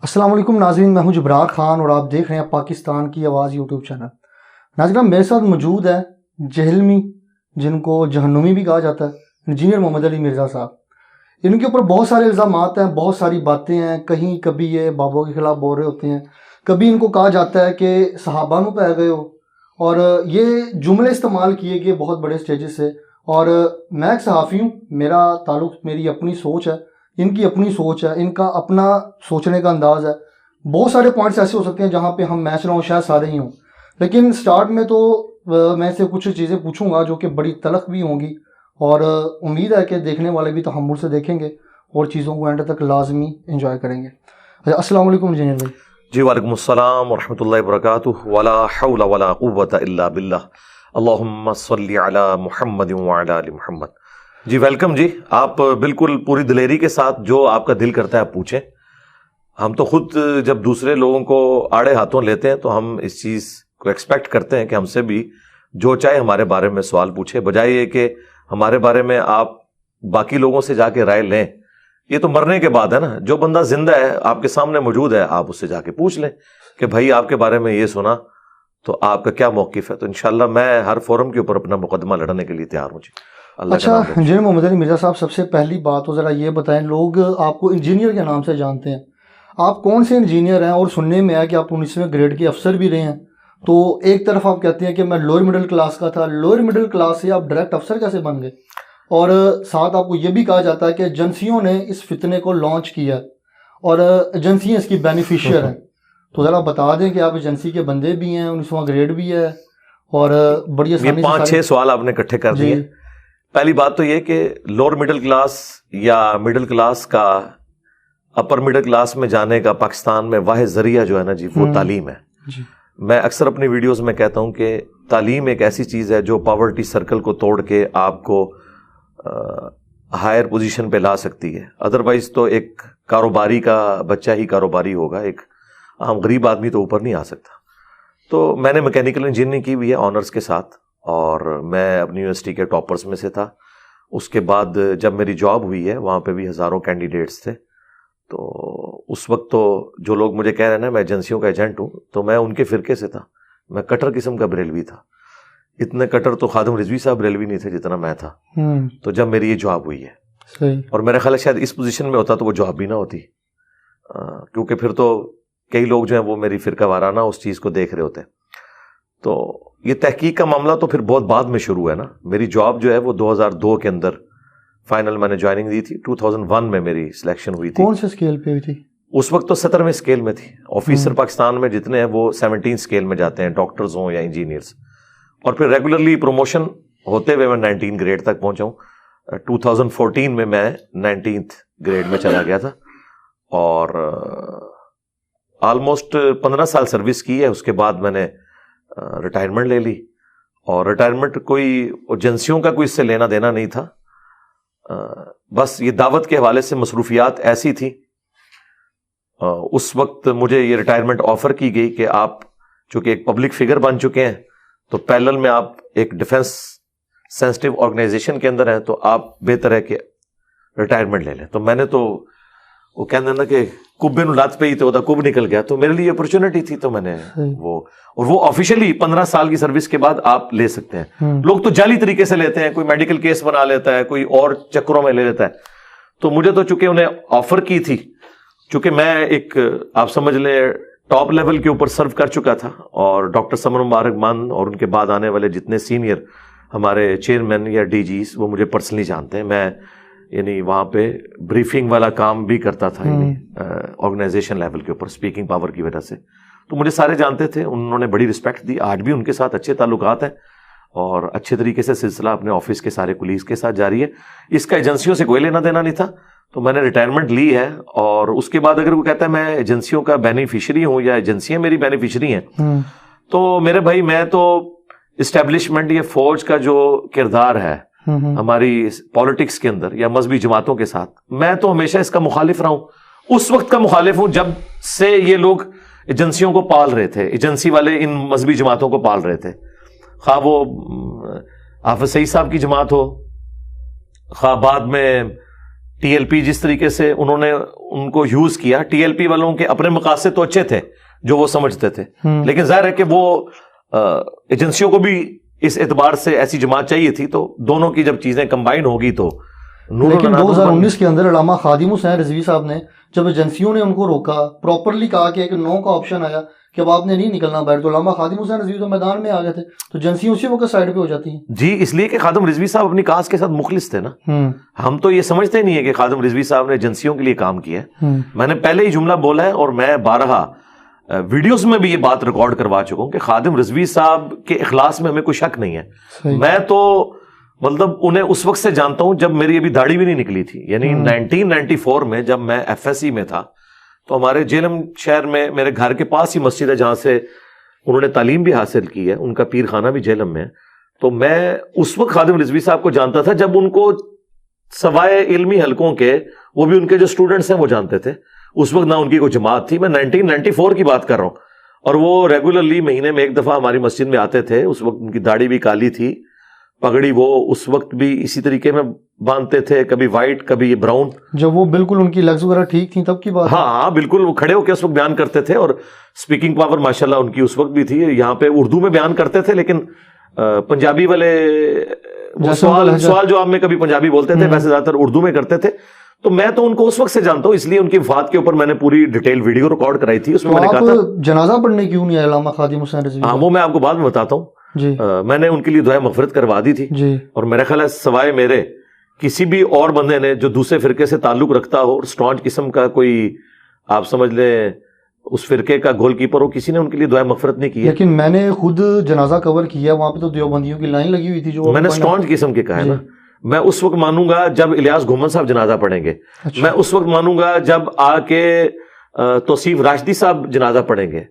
السلام علیکم ناظرین، میں ہوں جبرار خان اور آپ دیکھ رہے ہیں پاکستان کی آواز یوٹیوب چینل۔ ناظرین، میرے ساتھ موجود ہے جہلمی، جن کو جہنمی بھی کہا جاتا ہے، انجینئر محمد علی مرزا صاحب۔ ان کے اوپر بہت سارے الزامات ہیں، بہت ساری باتیں ہیں، کہیں کبھی یہ بابوں کے خلاف بول رہے ہوتے ہیں، کبھی ان کو کہا جاتا ہے کہ صحابہ نو پہ گئے ہو، اور یہ جملے استعمال کیے گئے بہت بڑے سٹیجز سے۔ اور میں ایک صحافی ہوں، میرا تعلق، میری اپنی سوچ ہے، ان کی اپنی سوچ ہے، ان کا اپنا سوچنے کا انداز ہے۔ بہت سارے پوائنٹس ایسے ہو سکتے ہیں جہاں پہ ہم میچ نہ ہوں، شاید سارے ہی ہوں، لیکن سٹارٹ میں تو میں سے کچھ چیزیں پوچھوں گا جو کہ بڑی تلخ بھی ہوں گی، اور امید ہے کہ دیکھنے والے بھی تحمل سے دیکھیں گے اور چیزوں کو اینڈ تک لازمی انجوائے کریں گے۔ السلام علیکم انجینئر بھائی۔ جی وعلیکم السلام ورحمۃ اللہ وبرکاتہ، ولا حول ولا قوۃ الا باللہ، اللہم صلی علی محمد وعلی آل محمد۔ جی ویلکم جی، آپ بالکل پوری دلیری کے ساتھ جو آپ کا دل کرتا ہے آپ پوچھیں۔ ہم تو خود جب دوسرے لوگوں کو آڑے ہاتھوں لیتے ہیں تو ہم اس چیز کو ایکسپیکٹ کرتے ہیں کہ ہم سے بھی جو چاہے ہمارے بارے میں سوال پوچھے، بجائے یہ کہ ہمارے بارے میں آپ باقی لوگوں سے جا کے رائے لیں۔ یہ تو مرنے کے بعد ہے نا، جو بندہ زندہ ہے آپ کے سامنے موجود ہے، آپ اس سے جا کے پوچھ لیں کہ بھائی آپ کے بارے میں یہ سنا تو آپ کا کیا موقف ہے۔ تو انشاءاللہ میں ہر فورم کے اوپر اپنا مقدمہ لڑنے کے لیے تیار ہوں جی۔ اچھا انجینئر محمد علی مرزا صاحب، سب سے پہلی بات تو ذرا یہ بتائیں، لوگ آپ کو انجینئر کے نام سے جانتے ہیں، آپ کون سے انجینئر ہیں؟ اور سننے میں ہے کہ آپ 19ویں گریڈ کے افسر بھی رہے ہیں، تو ایک طرف آپ کہتے ہیں کہ میں لوئر مڈل کلاس کا تھا، لوئر مڈل کلاس سے آپ ڈائریکٹ افسر کیسے بن گئے؟ اور ساتھ آپ کو یہ بھی کہا جاتا ہے کہ ایجنسیوں نے اس فتنے کو لانچ کیا اور ایجنسیاں اس کی بینیفیشیئر ہیں، تو ذرا بتا دیں کہ آپ ایجنسی کے بندے بھی ہیں، 19واں گریڈ بھی ہے، اور بڑی آسانی سے 5-6 سوال آپ نے اکٹھے کر دیے۔ پہلی بات تو یہ کہ لوور مڈل کلاس یا مڈل کلاس کا اپر مڈل کلاس میں جانے کا پاکستان میں واحد ذریعہ جو ہے نا جی، وہ تعلیم ہے۔ میں اکثر اپنی ویڈیوز میں کہتا ہوں کہ تعلیم ایک ایسی چیز ہے جو پاورٹی سرکل کو توڑ کے آپ کو ہائر پوزیشن پہ لا سکتی ہے، ادروائز تو ایک کاروباری کا بچہ ہی کاروباری ہوگا، ایک عام غریب آدمی تو اوپر نہیں آ سکتا۔ تو میں نے میکینیکل انجینئرنگ کی ہوئی ہے آنرز کے ساتھ، اور میں اپنی یونیورسٹی کے ٹاپرز میں سے تھا۔ اس کے بعد جب میری جاب ہوئی ہے وہاں پہ بھی ہزاروں کینڈیڈیٹس تھے، تو اس وقت تو جو لوگ مجھے کہہ رہے ہیں نا میں ایجنسیوں کا ایجنٹ ہوں، تو میں ان کے فرقے سے تھا، میں کٹر قسم کا بریلوی تھا۔ اتنے کٹر تو خادم رضوی صاحب بریلوی نہیں تھے جتنا میں تھا۔ تو جب میری یہ جاب ہوئی ہے، اور میرا خیال ہے شاید اس پوزیشن میں ہوتا تو وہ جاب بھی نہ ہوتی، کیونکہ پھر تو کئی لوگ جو ہیں وہ میری فرقہ وارانہ اس چیز کو دیکھ رہے ہوتے ہیں۔ تو یہ تحقیق کا معاملہ تو پھر بہت بعد میں شروع ہے نا۔ میری جاب جو ہے وہ 2002 کے اندر فائنل میں نے جوائننگ دی تھی، 2001 میں میری سلیکشن ہوئی تھی۔ کون سے اسکیل پہ ہوئی تھی؟ اس وقت تو 17ویں اسکیل میں تھی۔ آفیسر پاکستان میں جتنے ہیں وہ 17 اسکیل میں جاتے ہیں، ڈاکٹرز ہوں یا انجینئرز، اور پھر ریگولرلی پروموشن ہوتے ہوئے میں 19 گریڈ تک پہنچا ہوں۔ 2014 میں 19 گریڈ میں چلا گیا تھا، اور آلموسٹ 15 سال سروس کی ہے۔ اس کے بعد میں نے ریٹائرمنٹ لے لی، اور ریٹائرمنٹ کوئی ایجنسیوں کا کوئی اس سے لینا دینا نہیں تھا، بس یہ دعوت کے حوالے سے مصروفیات ایسی تھی۔ اس وقت مجھے یہ ریٹائرمنٹ آفر کی گئی کہ آپ چونکہ ایک پبلک فگر بن چکے ہیں تو پیرلل میں آپ ایک ڈیفنس سینسٹیو آرگنائزیشن کے اندر ہیں، تو آپ بہتر ہے کہ ریٹائرمنٹ لے لیں۔ تو میں نے تو وہ کہنا نا کہ کبے نو لات پہ ہی تو کب نکل گیا، تو میرے لیے اپرچونٹی تھی، تو میں نے وہ آفیشیلی 15 سال کی سروس کے بعد آپ لے سکتے ہیں۔ لوگ تو جعلی طریقے سے لیتے ہیں، کوئی میڈیکل کیس بنا لیتا ہے، کوئی اور چکروں میں لے لیتا ہے۔ تو مجھے تو چونکہ انہیں آفر کی تھی، چونکہ میں ایک آپ سمجھ لیں ٹاپ لیول کے اوپر سرو کر چکا تھا، اور ڈاکٹر سمر مبارک مان اور ان کے بعد آنے والے جتنے سینئر ہمارے چیئرمین یا ڈی جیز وہ مجھے پرسنلی جانتے ہیں۔ میں یعنی وہاں پہ بریفنگ والا کام بھی کرتا تھا، یعنی آرگنائزیشن لیول کے اوپر اسپیکنگ پاور کی وجہ سے، تو مجھے سارے جانتے تھے، انہوں نے بڑی رسپیکٹ دی۔ آج بھی ان کے ساتھ اچھے تعلقات ہیں، اور اچھے طریقے سے سلسلہ اپنے آفس کے سارے کولیگز کے ساتھ جاری ہے۔ اس کا ایجنسیوں سے کوئی لینا دینا نہیں تھا، تو میں نے ریٹائرمنٹ لی ہے۔ اور اس کے بعد اگر وہ کہتا ہے میں ایجنسیوں کا بینیفیشری ہوں یا ایجنسیاں میری بینیفیشری ہیں، تو میرے بھائی میں تو اسٹیبلشمنٹ یا فوج کا جو کردار ہے ہماری پالیٹکس کے اندر یا مذہبی جماعتوں کے ساتھ، میں تو ہمیشہ اس کا مخالف رہا ہوں۔ اس وقت کا مخالف ہوں جب سے یہ لوگ ایجنسیوں کو پال رہے تھے، ایجنسی والے ان مذہبی جماعتوں کو پال رہے تھے، خواہ وہ حافظ سعید صاحب کی جماعت ہو، خواہ بعد میں ٹی ایل پی جس طریقے سے انہوں نے ان کو یوز کیا. ٹی ایل پی والوں کے اپنے مقاصد تو اچھے تھے جو وہ سمجھتے تھے, لیکن ظاہر ہے کہ وہ ایجنسیوں کو بھی اس اعتبار سے ایسی جماعت چاہیے تھی, تو دونوں کی جب چیزیں کمبائن ہوگی تو لیکن 2019 کے اندر علامہ خادم حسین رضوی صاحب نے جب ایجنسیوں نے ان کو روکا, پراپرلی کہا کہ ایک نو کا آپشن آیا کہ اب آپ نے نہیں نکلنا باہر, تو علامہ خادم حسین رضوی تو میدان میں آ گئے تھے, تو ایجنسیوں اسی وقت سائڈ پہ ہو جاتی ہیں. جی, اس لیے کہ خادم رضوی صاحب اپنی کاز کے ساتھ مخلص تھے نا. ہم تو یہ سمجھتے نہیں ہے کہ خادم رضوی صاحب نے ایجنسیوں کے لیے کام کیا ہے. میں نے پہلے ہی جملہ بولا ہے اور میں بارہا ویڈیوز میں بھی یہ بات ریکارڈ کروا چکا ہوں کہ خادم رضوی صاحب کے اخلاص میں ہمیں کوئی شک نہیں ہے. میں تو مطلب انہیں اس وقت سے جانتا ہوں جب میری ابھی داڑھی بھی نہیں نکلی تھی, یعنی 1994 میں جب میں ایف ایس سی میں تھا, تو ہمارے جیلم شہر میں میرے گھر کے پاس ہی مسجد ہے جہاں سے انہوں نے تعلیم بھی حاصل کی ہے, ان کا پیر خانہ بھی جیلم میں ہے. تو میں اس وقت خادم رضوی صاحب کو جانتا تھا جب ان کو سوائے علمی حلقوں کے وہ بھی ان کے جو اسٹوڈنٹس ہیں وہ جانتے تھے. اس وقت نہ ان کی کوئی جماعت تھی, میں 1994 کی بات کر رہا ہوں, اور وہ ریگولرلی مہینے میں ایک دفعہ ہماری مسجد میں آتے تھے. اس وقت ان کی داڑھی بھی کالی تھی, پگڑی وہ اس وقت بھی اسی طریقے میں باندھتے تھے, کبھی وائٹ کبھی براؤن. جب وہ بالکل ان کی لگز وغیرہ ٹھیک تھی تب کی بات؟ ہاں بالکل, وہ کھڑے ہو کے اس وقت بیان کرتے تھے, اور اسپیکنگ پاور ماشاءاللہ ان کی اس وقت بھی تھی. یہاں پہ اردو میں بیان کرتے تھے, لیکن پنجابی والے سوال جواب میں کبھی پنجابی بولتے تھے, ویسے زیادہ تر اردو میں کرتے تھے. تو میں تو ان کو اس وقت سے جانتا ہوں, اس لیے ان کی وفات کے اوپر میں نے پوری ڈیٹیل ویڈیو ریکارڈ کرائی تھی. اس میں نے کہا تھا جنازہ پڑھنے کیوں نہیں آئے علامہ خادم حسین رضوی؟ ہاں وہ میں آپ کو بعد میں بتاتا ہوں. جی, میں نے ان کے لیے دعائے مغفرت کروا دی تھی. جی, اور میرا خیال ہے سوائے میرے کسی بھی اور بندے نے جو دوسرے فرقے سے تعلق رکھتا ہو اور اسٹرانج قسم کا کوئی آپ سمجھ لیں اس فرقے کا گول کیپر ہو, کسی نے ان کے لیے دعائے مغفرت نہیں کی ہے. لیکن میں نے خود جنازہ کور کیا, وہاں پہ تو دیوبندیوں کی لائن لگی ہوئی تھی. جو میں نے اسٹرانج قسم کے کہا ہے نا, میں اس وقت مانوں گا جب الیاس گھومن صاحب جنازہ پڑھیں گے. میں اس وقت مانوں گا جب آ کے توصیف راشدی صاحب جنازہ پڑھیں گے.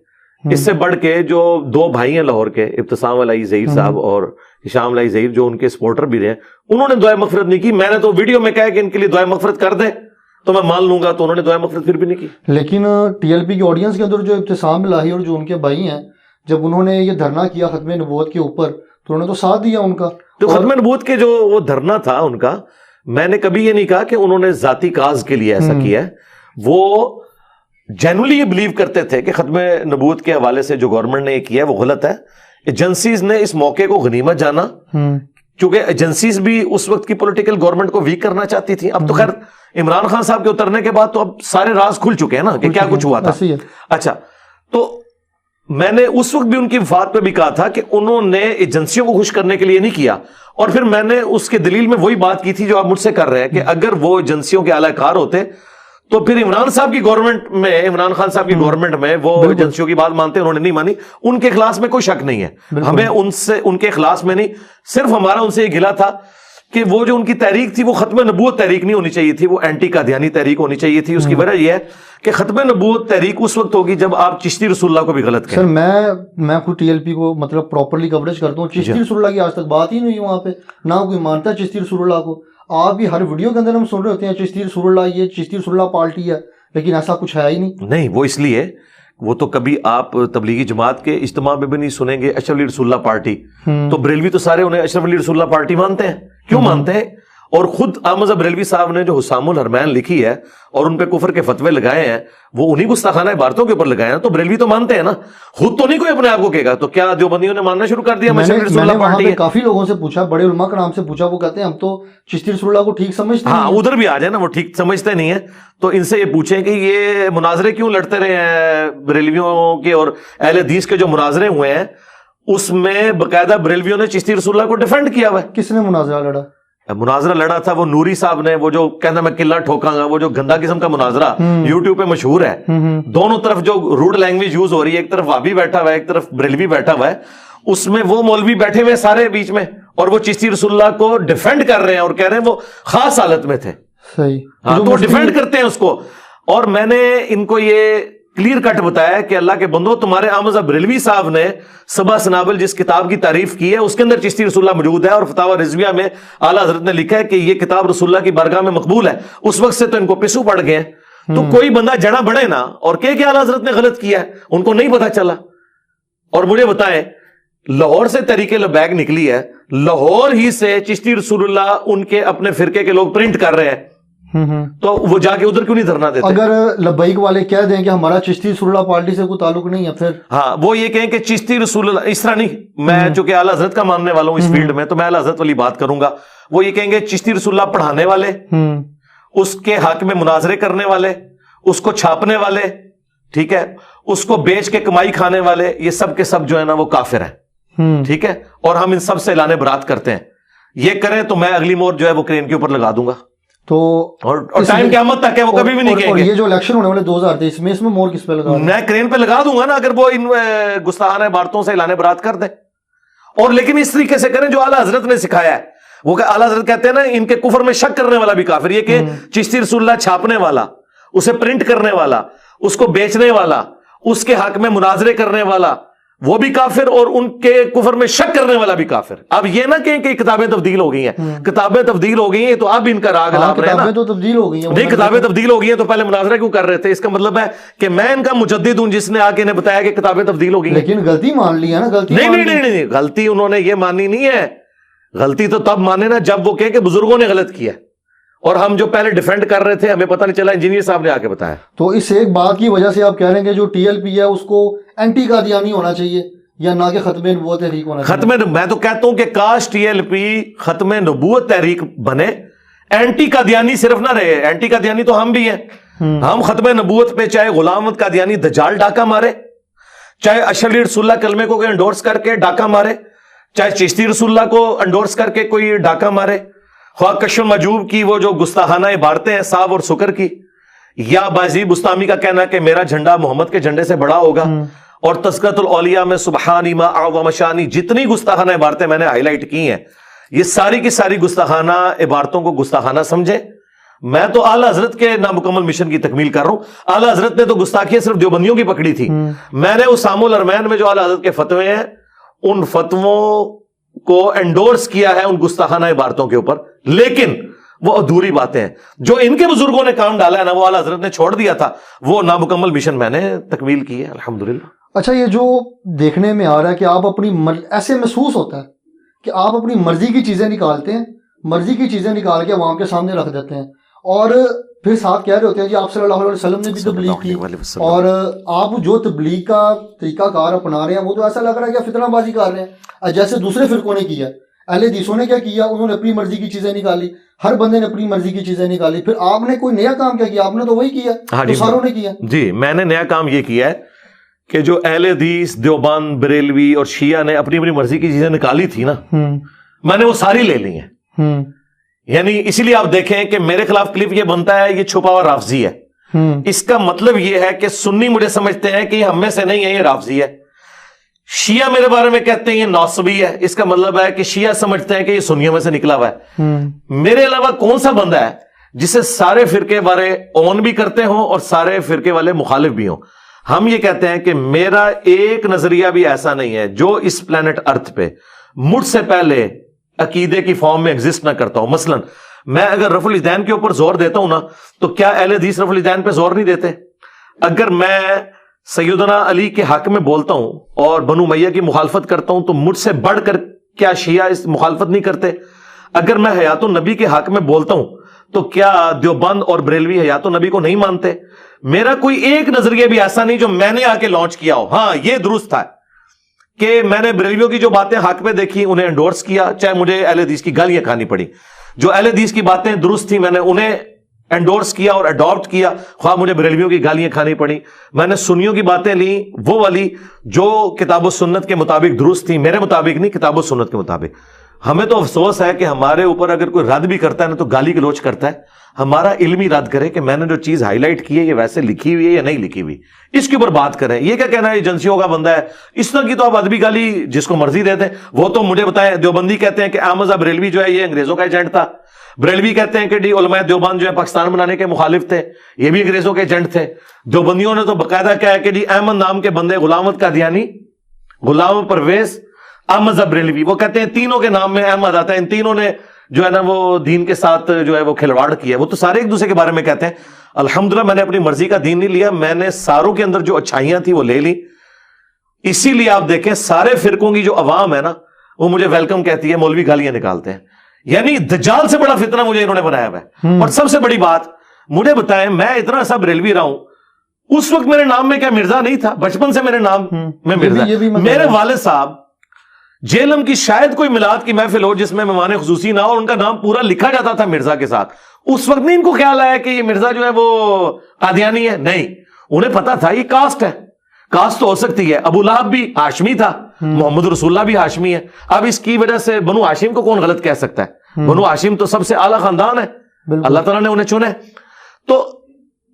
اس سے بڑھ کے جو دو بھائی ہیں لاہور کے, ابتسام علی ظہیر صاحب اور ہشام علی ظہیر, جو ان کے سپورٹر بھی رہے, انہوں نے دعائے مغفرت نہیں کی. میں نے تو ویڈیو میں کہا کہ ان کے لیے دعائے مغفرت کر دیں تو میں مان لوں گا, تو انہوں نے دعائے مغفرت پھر بھی نہیں کی. لیکن ٹی ایل پی کی آڈینس کے اندر جو ابتسام الہی اور جو ان کے بھائی ہیں, جب انہوں نے یہ دھرنا کیا ختم نبوت کے اوپر, تو انہوں نے تو ساتھ دیا ان کا. تو ختم نبوت کے جو وہ دھرنا تھا ان کا, میں نے کبھی یہ نہیں کہا کہ انہوں نے ذاتی کاز کے لیے ایسا کیا ہے. وہ جینولی یہ بلیو کرتے تھے کہ ختم نبوت کے حوالے سے جو گورنمنٹ نے یہ کیا ہے وہ غلط ہے. ایجنسیز نے اس موقع کو غنیمت جانا, کیونکہ ایجنسیز بھی اس وقت کی پولیٹیکل گورنمنٹ کو ویک کرنا چاہتی تھی. اب تو خیر عمران خان صاحب کے اترنے کے بعد تو اب سارے راز کھل چکے ہیں نا کہ کیا کچھ ہوا تھا. اچھا, تو میں نے اس وقت بھی ان کی وفات پہ بھی کہا تھا کہ انہوں نے ایجنسیوں کو خوش کرنے کے لیے نہیں کیا, اور پھر میں نے اس کے دلیل میں وہی بات کی تھی جو آپ مجھ سے کر رہے ہیں کہ اگر وہ ایجنسیوں کے اعلی کار ہوتے تو پھر عمران صاحب کی گورنمنٹ میں, عمران خان صاحب کی گورنمنٹ میں وہ ایجنسیوں کی بات مانتے, انہوں نے نہیں مانی. ان کے اخلاص میں کوئی شک نہیں ہے, ہمیں ان سے ان کے اخلاص میں نہیں, صرف ہمارا ان سے یہ گلا تھا کہ وہ جو ان کی تحریک تھی وہ ختم نبوت تحریک نہیں ہونی چاہیے تھی, وہ اینٹی قادیانی تحریک ہونی چاہیے تھی. اس کی وجہ یہ ہے کہ ختم نبوت تحریک اس وقت ہوگی جب آپ چشتی رسول اللہ کو بھی غلط کہیں. سر میں خود ٹی ایل پی کو مطلب پراپرلی کوریج کرتا ہوں. چشتی رسول اللہ کی آج تک بات ہی نہیں ہوئی وہاں پہ, نہ کوئی مانتا ہے چشتی رسول اللہ کو. آپ بھی ہر ویڈیو کے اندر ہم سن رہے ہوتے ہیں چشتی رسول اللہ, یہ چشتی رسول اللہ پارٹی ہے, لیکن ایسا کچھ ہے ہی نہیں. نہیں, وہ اس لیے وہ تو کبھی آپ تبلیغی جماعت کے اجتماع میں بھی نہیں سنیں گے اشرف علی رسول اللہ پارٹی. تو بریلوی تو سارے انہیں اشرف علی رسول اللہ پارٹی مانتے ہیں. کیوں مانتے ہیں؟ اور خود احمد بریلوی صاحب نے جو حسام الحرمین لکھی ہے اور ان پہ کفر کے فتوے لگائے ہیں, وہ انہی گستاخانہ عبارتوں کے اوپر لگائے ہیں, تو بریلوی تو مانتے ہیں نا. خود تو نہیں کوئی اپنے آپ کو کہے گا, تو کیا دیوبندیوں نے ماننا شروع کر دیا میں نے وہاں پہ کافی لوگوں سے پوچھا, بڑے علماء کا نام سے پوچھا, وہ کہتے ہیں ہم تو چشتی رسول اللہ کو ٹھیک سمجھتے ہیں. ہاں ادھر بھی آ جائے نا, وہ ٹھیک سمجھتے نہیں ہیں. تو ان سے یہ پوچھیں کہ یہ مناظرے کیوں لڑتے رہے ہیں بریلویوں کے اور اہل حدیث کے جو مناظرے ہوئے ہیں اس میں باقاعدہ بریلویوں نے چشتی رسول اللہ کو ڈیفینڈ کیا ہوا ہے. کس نے مناظرہ لڑا؟ مناظرہ لڑا تھا وہ نوری صاحب نے, وہ جو کہنا میں قلعہ ٹھوکاں گا, وہ جو گندا قسم کا مناظرہ یوٹیوب پہ مشہور ہے. دونوں طرف جو روڈ لینگویج یوز ہو رہی ہے, ایک طرف وابی بیٹھا ہوا ہے, ایک طرف بریلوی بیٹھا ہوا ہے, اس میں وہ مولوی بیٹھے ہوئے سارے بیچ میں, اور وہ چشتی رسول اللہ کو ڈیفینڈ کر رہے ہیں اور کہہ رہے ہیں وہ خاص حالت میں تھے. صحیح, ہاں تو وہ ڈیفینڈ کرتے ہیں اس کو. اور میں نے ان کو یہ کلیئر کٹ بتایا کہ اللہ کے بندو, تمہارے احمد بریلوی صاحب نے صبا سنابل جس کتاب کی تعریف کی ہے اس کے اندر چشتی رسول اللہ موجود ہے, اور فتاوی رضویہ میں اعلیٰ حضرت نے لکھا ہے کہ یہ کتاب رسول اللہ کی بارگاہ میں مقبول ہے. اس وقت سے تو ان کو پسو پڑ گئے ہیں. تو کوئی بندہ جڑا بڑھے نا اور کہ اعلیٰ حضرت نے غلط کیا ہے, ان کو نہیں پتا چلا. اور مجھے بتائیں, لاہور سے تحریک لبیک نکلی ہے, لاہور ہی سے چشتی رسول اللہ ان کے اپنے فرقے کے لوگ پرنٹ کر رہے ہیں. تو وہ جا کے ادھر کیوں نہیں دھرنا دیتے؟ اگر لبیک والے کہہ دیں کہ ہمارا چشتی رسول اللہ پارٹی سے کوئی تعلق نہیں ہے پھر؟ ہاں وہ یہ کہیں کہ چشتی رسول اللہ، اس طرح نہیں، میں چونکہ اعلیٰ حضرت کا ماننے والا ہوں اس فیلڈ میں، تو میں اعلیٰ حضرت والی بات کروں گا. وہ یہ کہیں گے چشتی رسول اللہ پڑھانے والے، اس کے حق میں مناظرے کرنے والے، اس کو چھاپنے والے، ٹھیک ہے، اس کو بیچ کے کمائی کھانے والے، یہ سب کے سب جو ہے نا وہ کافر ہیں، ٹھیک ہے، اور ہم ان سب سے اعلان برات کرتے ہیں. یہ کریں تو میں اگلی مور جو ہے وہ کرین کے اوپر لگا دوں گا. تو اور ٹائم قیامت تک ہے، وہ کبھی بھی نہیں کہیں گے. یہ جو الیکشن ہونے والے 2023 میں، اس میں مور کس پہ لگا؟ میں کرین پہ لگا دوں گا نا، اگر وہ ان گستاخانہ عبارتوں سے اعلان برات کر دیں. اور لیکن اس طریقے سے کریں جو اعلیٰ حضرت نے سکھایا ہے. وہ اعلیٰ حضرت کہتے ہیں نا ان کے کفر میں شک کرنے والا بھی کافر. یہ کہ چشتی رسول اللہ چھاپنے والا، اسے پرنٹ کرنے والا، اس کو بیچنے والا، اس کے حق میں مناظرے کرنے والا، وہ بھی کافر، اور ان کے کفر میں شک کرنے والا بھی کافر. اب یہ نہ کہیں کہ کتابیں تبدیل ہو گئی ہیں، کتابیں تبدیل ہو گئی ہیں تو اب ان کا راگ لاب رہے ہیں. کتابیں تو تبدیل ہو گئی ہیں. نہیں، کتابیں تبدیل ہو گئی ہیں تو پہلے مناظرہ کیوں کر رہے تھے؟ اس کا مطلب ہے کہ میں ان کا مجدد ہوں جس نے آ کے انہیں بتایا کہ کتابیں تبدیل ہو گئی ہیں. لیکن غلطی مان لی ہے نا. غلطی نہیں، غلطی انہوں نے یہ مانی نہیں ہے. غلطی تو تب مانے نا جب وہ کہے کہ بزرگوں نے غلط کیا، اور ہم جو پہلے ڈیفینڈ کر رہے تھے ہمیں پتہ نہیں چلا، انجینئر صاحب نے آ کے بتایا. تو اس ایک بات کی وجہ سے آپ کہہ رہے ہیں کہ جو ٹی ایل پی ہے اس کو اینٹی قادیانی ہونا چاہیے، یا نہ کہ ختم نبوت تحریک ہونا چاہیے؟ میں تو کہتا ہوں کہ کاش ٹی ایل پی ختم نبوت تحریک بنے، اینٹی قادیانی صرف نہ رہے. اینٹی قادیانی تو ہم بھی ہیں. ہم ختم نبوت پہ چاہے غلام احمد قادیانی دجال ڈاکہ مارے، چاہے اشرف رسول اللہ کلمے کو انڈورس کر کے ڈاکہ مارے، چاہے چشتی رسول اللہ کو انڈورس کر کے کوئی ڈاکہ مارے، خواہ کشف مجوب کی وہ جو گستاخانہ عبارتیں ہیں صاحب اور سکر کی، یا بازی بستامی کا کہنا کہ میرا جھنڈا محمد کے جھنڈے سے بڑا ہوگا، اور تذکرۃ الاولیاء میں سبحانی ما اعظم شانی جتنی گستاخانہ عبارتیں میں نے ہائی لائٹ کی ہیں، یہ ساری کی ساری گستاخانہ عبارتوں کو گستاخانہ سمجھے. میں تو اعلیٰ حضرت کے نامکمل مشن کی تکمیل کر رہا ہوں. اعلیٰ حضرت نے تو گستاخیاں صرف دیوبندیوں کی پکڑی تھی. میں نے اسام الارمین میں جو اعلیٰ حضرت کے فتوے ہیں ان فتووں کو انڈورس کیا ہے ان گستاخانہ عبارتوں کے اوپر، لیکن وہ ادھوری باتیں ہیں جو ان کے بزرگوں نے کام ڈالا ہے نا، وہ اعلیٰ حضرت نے چھوڑ دیا تھا، وہ نامکمل مشن میں نے تکمیل کی ہے الحمدللہ. اچھا، یہ جو دیکھنے میں آ رہا ہے کہ آپ اپنی ایسے محسوس ہوتا ہے کہ آپ اپنی مرضی کی چیزیں نکالتے ہیں، مرضی کی چیزیں نکال کے عوام کے سامنے رکھ دیتے ہیں، اور پھر ساتھ کہہ رہے ہوتے ہیں جی آپ صلی اللہ علیہ وسلم نے بھی تبلیغ کی، اور آپ جو تبلیغ کا طریقہ کار اپنا رہے ہیں وہ تو ایسا لگ رہا ہے کہ فتنہ بازی کر رہے ہیں، جیسے دوسرے فرقوں نے کیا. اہل حدیثوں نے کیا کیا؟ انہوں نے اپنی مرضی کی چیزیں نکالی، ہر بندے نے اپنی مرضی کی چیزیں نکالی. پھر آپ نے کوئی نیا کام کیا کیا؟ آپ نے تو وہی کیا جو ساروں نے کیا. جی، میں نے نیا کام یہ کیا ہے کہ جو اہل حدیث دیوبند بریلوی اور شیعہ نے اپنی اپنی مرضی کی چیزیں نکالی تھی نا، میں نے وہ ساری لے لی ہیں. یعنی اسی لیے آپ دیکھیں کہ میرے خلاف کلپ یہ بنتا ہے، یہ چھپا ہوا رافضی ہے. اس کا مطلب یہ ہے کہ سنی مجھے سمجھتے ہیں کہ یہ ہم میں سے نہیں ہے، یہ رافضی ہے. شیعہ میرے بارے میں کہتے ہیں یہ ناصبی ہے، اس کا مطلب ہے کہ شیعہ سمجھتے ہیں کہ یہ سنیوں میں سے نکلا ہوا ہے. میرے علاوہ کون سا بندہ ہے جسے سارے فرقے والے اون بھی کرتے ہوں اور سارے فرقے والے مخالف بھی ہوں؟ ہم یہ کہتے ہیں کہ میرا ایک نظریہ بھی ایسا نہیں ہے جو اس پلانٹ ارتھ پہ مجھ سے پہلے عقیدے کی فارم میں ایگزسٹ نہ کرتا ہوں. مثلا میں اگر رفع الیدین کے اوپر زور دیتا ہوں نا، تو کیا اہل حدیث رفع الیدین پہ زور نہیں دیتے؟ اگر میں سیدنا علی کے حق میں بولتا ہوں اور بنو امیہ کی مخالفت کرتا ہوں تو مجھ سے بڑھ کر کیا شیعہ اس مخالفت نہیں کرتے؟ اگر میں حیات النبی کے حق میں بولتا ہوں تو کیا دیوبند اور بریلوی حیات النبی کو نہیں مانتے؟ میرا کوئی ایک نظریہ بھی ایسا نہیں جو میں نے آ کے لانچ کیا ہو. ہاں، یہ درست تھا کہ میں نے بریلویوں کی جو باتیں حق میں دیکھی انہیں انڈورس کیا، چاہے مجھے اہل حدیث کی گالیاں کھانی پڑی. جو اہل حدیث کی باتیں درست تھی میں نے انہیں انڈورس کیا اور اڈاپٹ کیا، خواہ مجھے بریلویوں کی گالیاں کھانی پڑی. میں نے سنیوں کی باتیں لی، وہ والی جو کتاب و سنت کے مطابق درست تھی، میرے مطابق نہیں، کتاب و سنت کے مطابق. ہمیں تو افسوس ہے کہ ہمارے اوپر اگر کوئی رد بھی کرتا ہے نا تو گالی گلوچ کرتا ہے. ہمارا علمی رد کرے کہ میں نے جو چیز ہائی لائٹ کی ہے یہ ویسے لکھی ہوئی ہے یا نہیں لکھی ہوئی، اس کے اوپر بات کریں. یہ کیا کہنا ہے ایجنسیوں کا بندہ ہے، اس طرح کی تو آپ ادبی گالی جس کو مرضی دیتے ہیں. وہ تو مجھے بتائیں، دیوبندی کہتے ہیں کہ احمد بریلوی جو ہے یہ انگریزوں کا ایجنٹ تھا. بریلوی کہتے ہیں کہ علماء دیوبند جو ہے پاکستان بنانے کے مخالف تھے، یہ بھی انگریزوں کے ایجنٹ تھے. دیوبندیوں نے تو باقاعدہ کہا ہے کہ احمد نام کے بندے، غلام احمد قادیانی، غلام پرویز، احمد بریلوی، وہ کہتے ہیں تینوں کے نام میں احمد آتا ہے. ان تینوں نے جو ہے نا وہ دین کے ساتھ جو ہے وہ کھلواڑ کیا. وہ تو سارے ایک دوسرے کے بارے میں کہتے ہیں. الحمدللہ میں نے اپنی مرضی کا دین نہیں لیا، میں نے ساروں کے اندر جو اچھائیاں تھی وہ لے لی. اسی لیے آپ دیکھیں سارے فرقوں کی جو عوام ہے نا وہ مجھے ویلکم کہتی ہے، مولوی گالیاں نکالتے ہیں. یعنی دجال سے بڑا فتنہ مجھے انہوں نے بنایا ہوا ہے. اور سب سے بڑی بات مجھے بتائیں, میں اتنا سا بریلوی رہا ہوں, اس وقت میرے نام میں کیا مرزا نہیں تھا؟ بچپن سے میرے نام میں مرزا. میرے والد صاحب جیلم کی شاید کوئی میلاد کی محفل ہو جس میں مہمان خصوصی نہ ہو اور ان کا نام پورا لکھا جاتا تھا مرزا کے ساتھ, اس وقت نہیں ان کو خیال آیا کہ یہ مرزا جو ہے وہ قادیانی ہے. نہیں, انہیں پتا تھا یہ کاسٹ ہے, کاسٹ تو ہو سکتی ہے. ابو لہب بھی ہاشمی تھا, محمد رسول اللہ بھی ہاشمی ہے. اب اس کی وجہ سے بنو ہاشم کو کون غلط کہہ سکتا ہے؟ بنو ہاشم تو سب سے اعلیٰ خاندان ہے, اللہ تعالیٰ نے انہیں چنا ہے. تو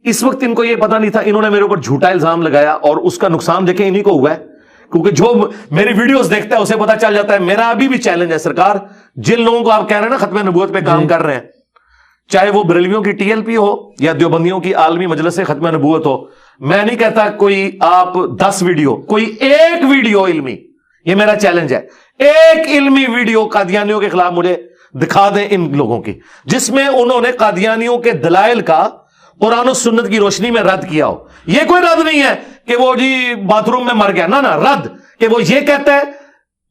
اس وقت ان کو یہ پتا نہیں تھا, انہوں نے میرے اوپر جھوٹا الزام لگایا اور اس کا نقصان دیکھیں انہی کو ہوا ہے, کیونکہ جو میری ویڈیوز دیکھتا ہے اسے پتا چل جاتا ہے. میرا ابھی بھی چیلنج ہے سرکار, جن لوگوں کو آپ کہہ رہے ہیں نا ختم نبوت پہ کام کر رہے ہیں, چاہے وہ بریلویوں کی ٹی ایل پی ہو یا دیوبندیوں کی عالمی مجلس سے ختم نبوت ہو, میں نہیں کہتا کوئی آپ 10 ویڈیو, کوئی ایک ویڈیو علمی, یہ میرا چیلنج ہے, ایک علمی ویڈیو قادیانیوں کے خلاف مجھے دکھا دیں ان لوگوں کی, جس میں انہوں نے قادیانیوں کے دلائل کا قرآن و سنت کی روشنی میں رد کیا ہو. یہ کوئی رد نہیں ہے کہ وہ جی باتھ روم میں مر گیا, نہ رد کہ وہ یہ کہتا ہے